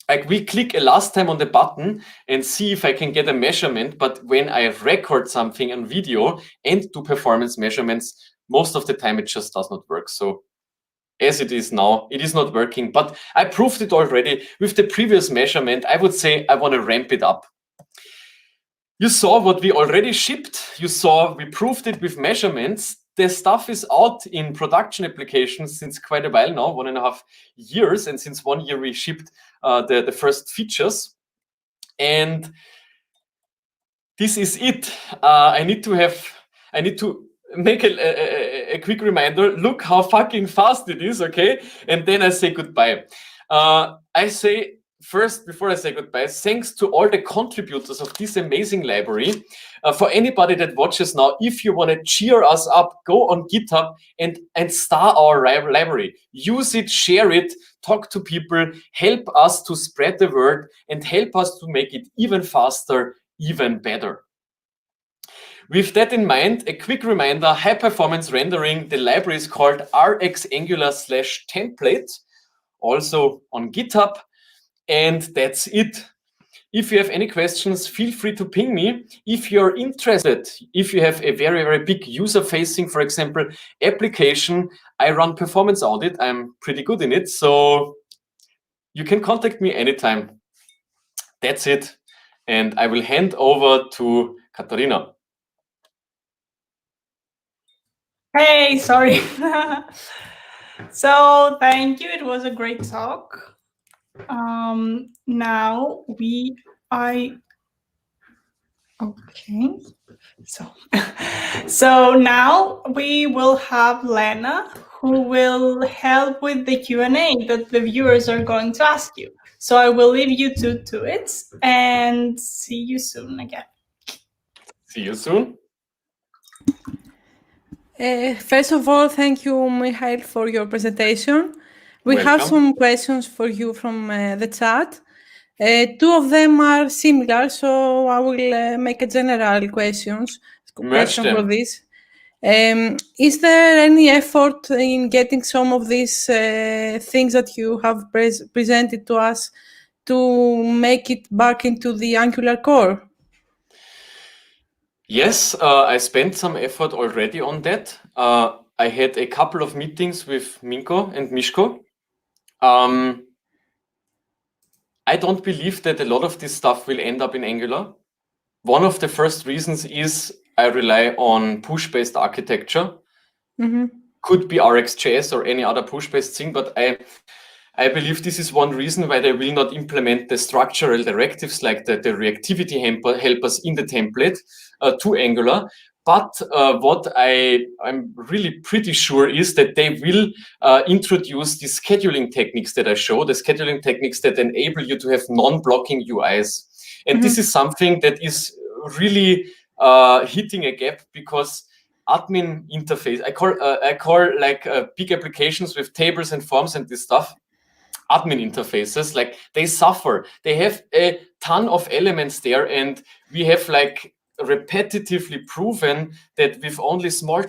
S5: Like we click a last time on the button and see if I can get a measurement, but when I record something on video and do performance measurements, most of the time it just does not work. So as it is now, it is not working, but I proved it already with the previous measurement. I would say I want to ramp it up. You saw what we already shipped. You saw we proved it with measurements. The stuff is out in production applications since quite a while now, 1.5 years. And since 1 year, we shipped the first features. And this is it. I need to make a quick reminder. Look how fucking fast it is, okay? And then I say goodbye. I say first, before I say goodbye, thanks to all the contributors of this amazing library. For anybody that watches now, if you want to cheer us up, go on GitHub and star our library. Use it, share it, talk to people, help us to spread the word, and help us to make it even faster, even better. With that in mind, a quick reminder, high performance rendering, the library is called rxangular/template, also on GitHub. And that's it. If you have any questions, feel free to ping me. If you're interested, if you have a very, very big user-facing, for example, application, I run performance audit. I'm pretty good in it. So you can contact me anytime. That's it. And I will hand over to Katharina.
S1: Hey, sorry. So thank you. It was a great talk. Now okay. So now we will have Lena, who will help with the Q&A that the viewers are going to ask you. So I will leave you two to it, and see you soon again.
S5: See you soon.
S6: First of all, thank you, Michael, for your presentation. We have some questions for you from the chat. Two of them are similar, so I will make a general question for this. Is there any effort in getting some of these things that you have presented to us to make it back into the Angular core?
S5: Yes, I spent some effort already on that. I had a couple of meetings with Minko and Mishko. I don't believe that a lot of this stuff will end up in Angular. One of the first reasons is I rely on push-based architecture.
S6: Mm-hmm.
S5: Could be RxJS or any other push-based thing, but I believe this is one reason why they will not implement the structural directives like the reactivity helpers in the template to Angular. But what I'm really pretty sure is that they will introduce the scheduling techniques that I show, the scheduling techniques that enable you to have non-blocking UIs. And this is something that is really hitting a gap, because admin interface, I call like big applications with tables and forms and this stuff, admin interfaces, like they suffer. They have a ton of elements there, and we have like repetitively proven that with only small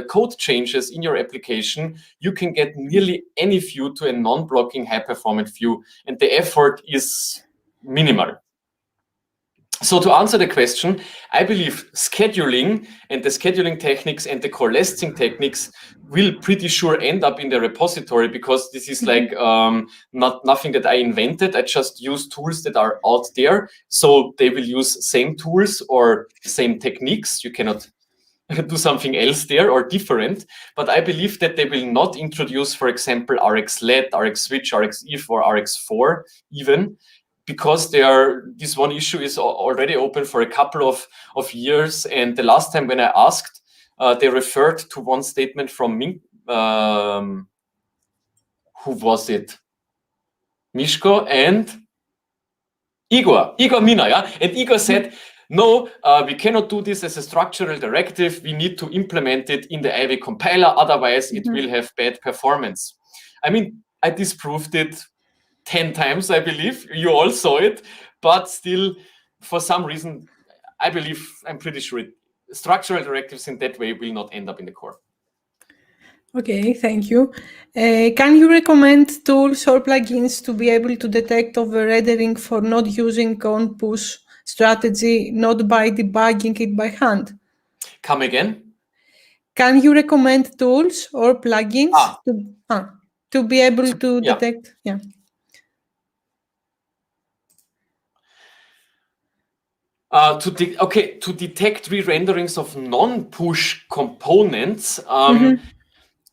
S5: code changes in your application, you can get nearly any view to a non-blocking high-performant view, and the effort is minimal. So to answer the question, I believe scheduling and the scheduling techniques and the coalescing techniques will pretty sure end up in the repository, because this is like nothing that I invented. I just use tools that are out there. So they will use same tools or same techniques. You cannot do something else there or different. But I believe that they will not introduce, for example, RxLed, RxSwitch, RxIf, or RX4 even, because this one issue is already open for a couple of years. And the last time when I asked, they referred to one statement from me. Who was it? Mishko and Igor Mina, yeah? And Igor said, no, we cannot do this as a structural directive. We need to implement it in the Ivy compiler. Otherwise, it will have bad performance. I mean, I disproved it 10 times, I believe. You all saw it, but still, for some reason, I'm pretty sure structural directives in that way will not end up in the core.
S6: Okay, thank you. Can you recommend tools or plugins to be able to detect over-rendering for not using on-push strategy, not by debugging it by hand?
S5: Come again?
S6: Can you recommend tools or plugins to be able to
S5: Yeah.
S6: detect? Yeah.
S5: To detect re-renderings of non-push components,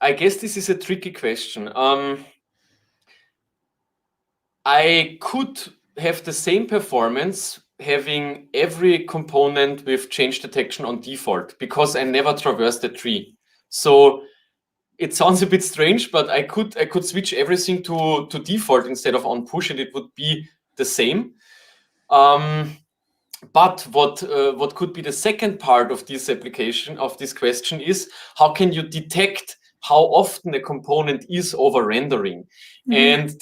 S5: I guess this is a tricky question. I could have the same performance having every component with change detection on default because I never traverse the tree. So it sounds a bit strange, but I could switch everything to default instead of on push, and it would be the same. But what could be the second part of this application, of this question, is how can you detect how often a component is over rendering? And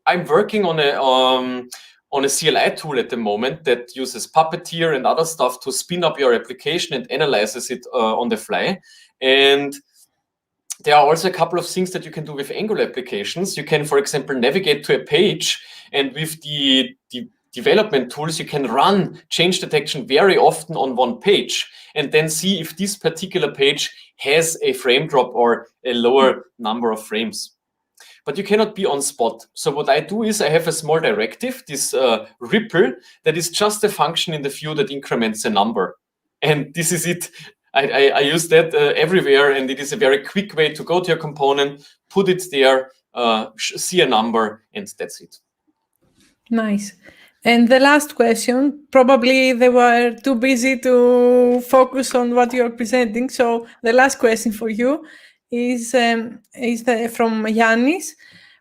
S5: I'm working on a CLI tool at the moment that uses Puppeteer and other stuff to spin up your application and analyzes it on the fly. And there are also a couple of things that you can do with Angular applications. You can, for example, navigate to a page, and with the development tools, you can run change detection very often on one page and then see if this particular page has a frame drop or a lower number of frames. But you cannot be on spot. So what I do is I have a small directive, this ripple, that is just a function in the view that increments a number. And this is it. I use that everywhere, and it is a very quick way to go to your component, put it there, see a number, and that's it.
S6: Nice. And the last question, probably they were too busy to focus on what you're presenting. So the last question for you is from Yannis.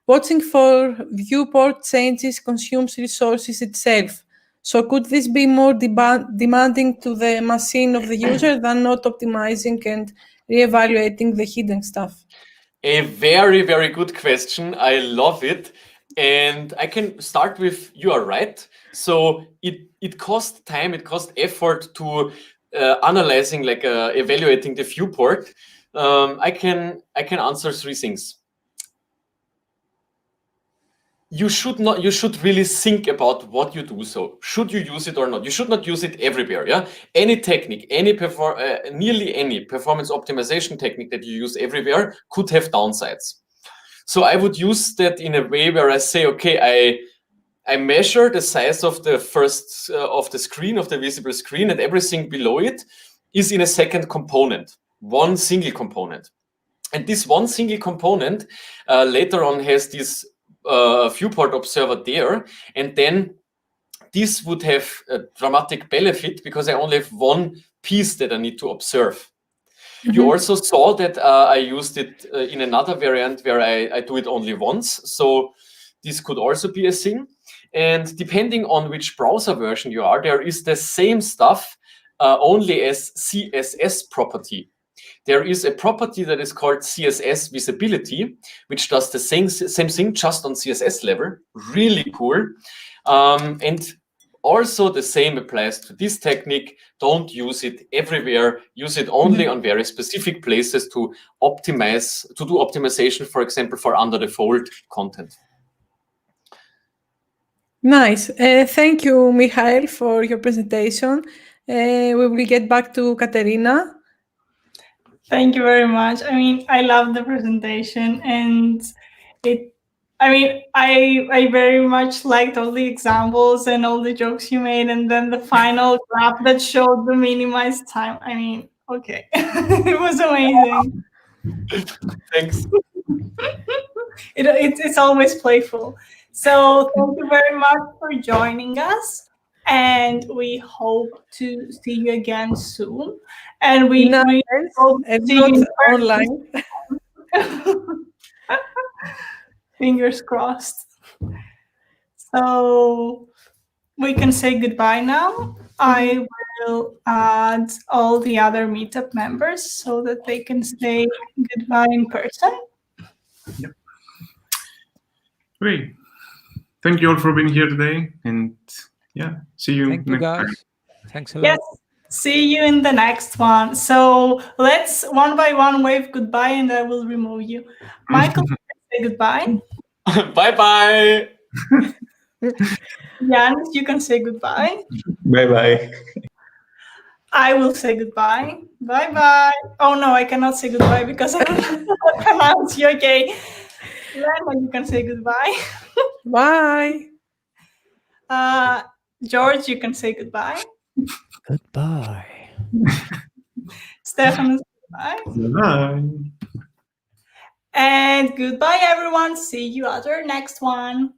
S6: Watching for viewport changes consumes resources itself. So could this be more demanding to the machine of the user than not optimizing and reevaluating the hidden stuff?
S5: A very, very good question. I love it. And I can start with, you are right. So it costs time, it costs effort to analyzing, like evaluating the viewport. I can answer three things. You should really think about what you do. So should you use it or not? You should not use it everywhere. Yeah, any technique, nearly any performance optimization technique that you use everywhere could have downsides. So I would use that in a way where I say, okay, I measure the size of the first of the screen, of the visible screen, and everything below it is in a second component, one single component. And this one single component later on has this viewport observer there, and then this would have a dramatic benefit because I only have one piece that I need to observe. You also saw that I used it in another variant where I do it only once. So this could also be a thing. And depending on which browser version you are, there is the same stuff only as CSS property. There is a property that is called CSS visibility, which does the same thing just on CSS level. Really cool. And also the same applies to this technique. Don't use it everywhere. Use it only on very specific places to do optimization, for example, for under the fold content.
S6: Nice. Thank you, Michael, for your presentation. We will get back to Katerina.
S1: Thank you very much. I mean, I love the presentation, and I very much liked all the examples and all the jokes you made, and then the final graph that showed the minimized time. I mean, okay, it was amazing.
S5: Thanks.
S1: It's always playful. So thank you very much for joining us, and we hope to see you again soon. And we hope to see you
S6: online.
S1: Fingers crossed. So we can say goodbye now. I will add all the other Meetup members so that they can say goodbye in person.
S7: Yep. Great. Thank you all for being here today, and yeah, see you
S4: Thank you,
S7: next
S4: guys.
S7: time.
S4: Thanks a lot.
S1: Yes. See you in the next one. So let's one by one wave goodbye, and I will remove you. Michael, say goodbye.
S5: Bye-bye.
S1: Janis, you can say goodbye.
S7: Bye-bye.
S1: I will say goodbye. Bye-bye. Oh, no, I cannot say goodbye because I cannot pronounce you. Okay. Lena, you can say goodbye.
S6: Bye.
S1: George, you can say goodbye.
S4: Goodbye.
S1: Stefan, goodbye.
S7: Bye.
S1: And goodbye, everyone. See you at our next one.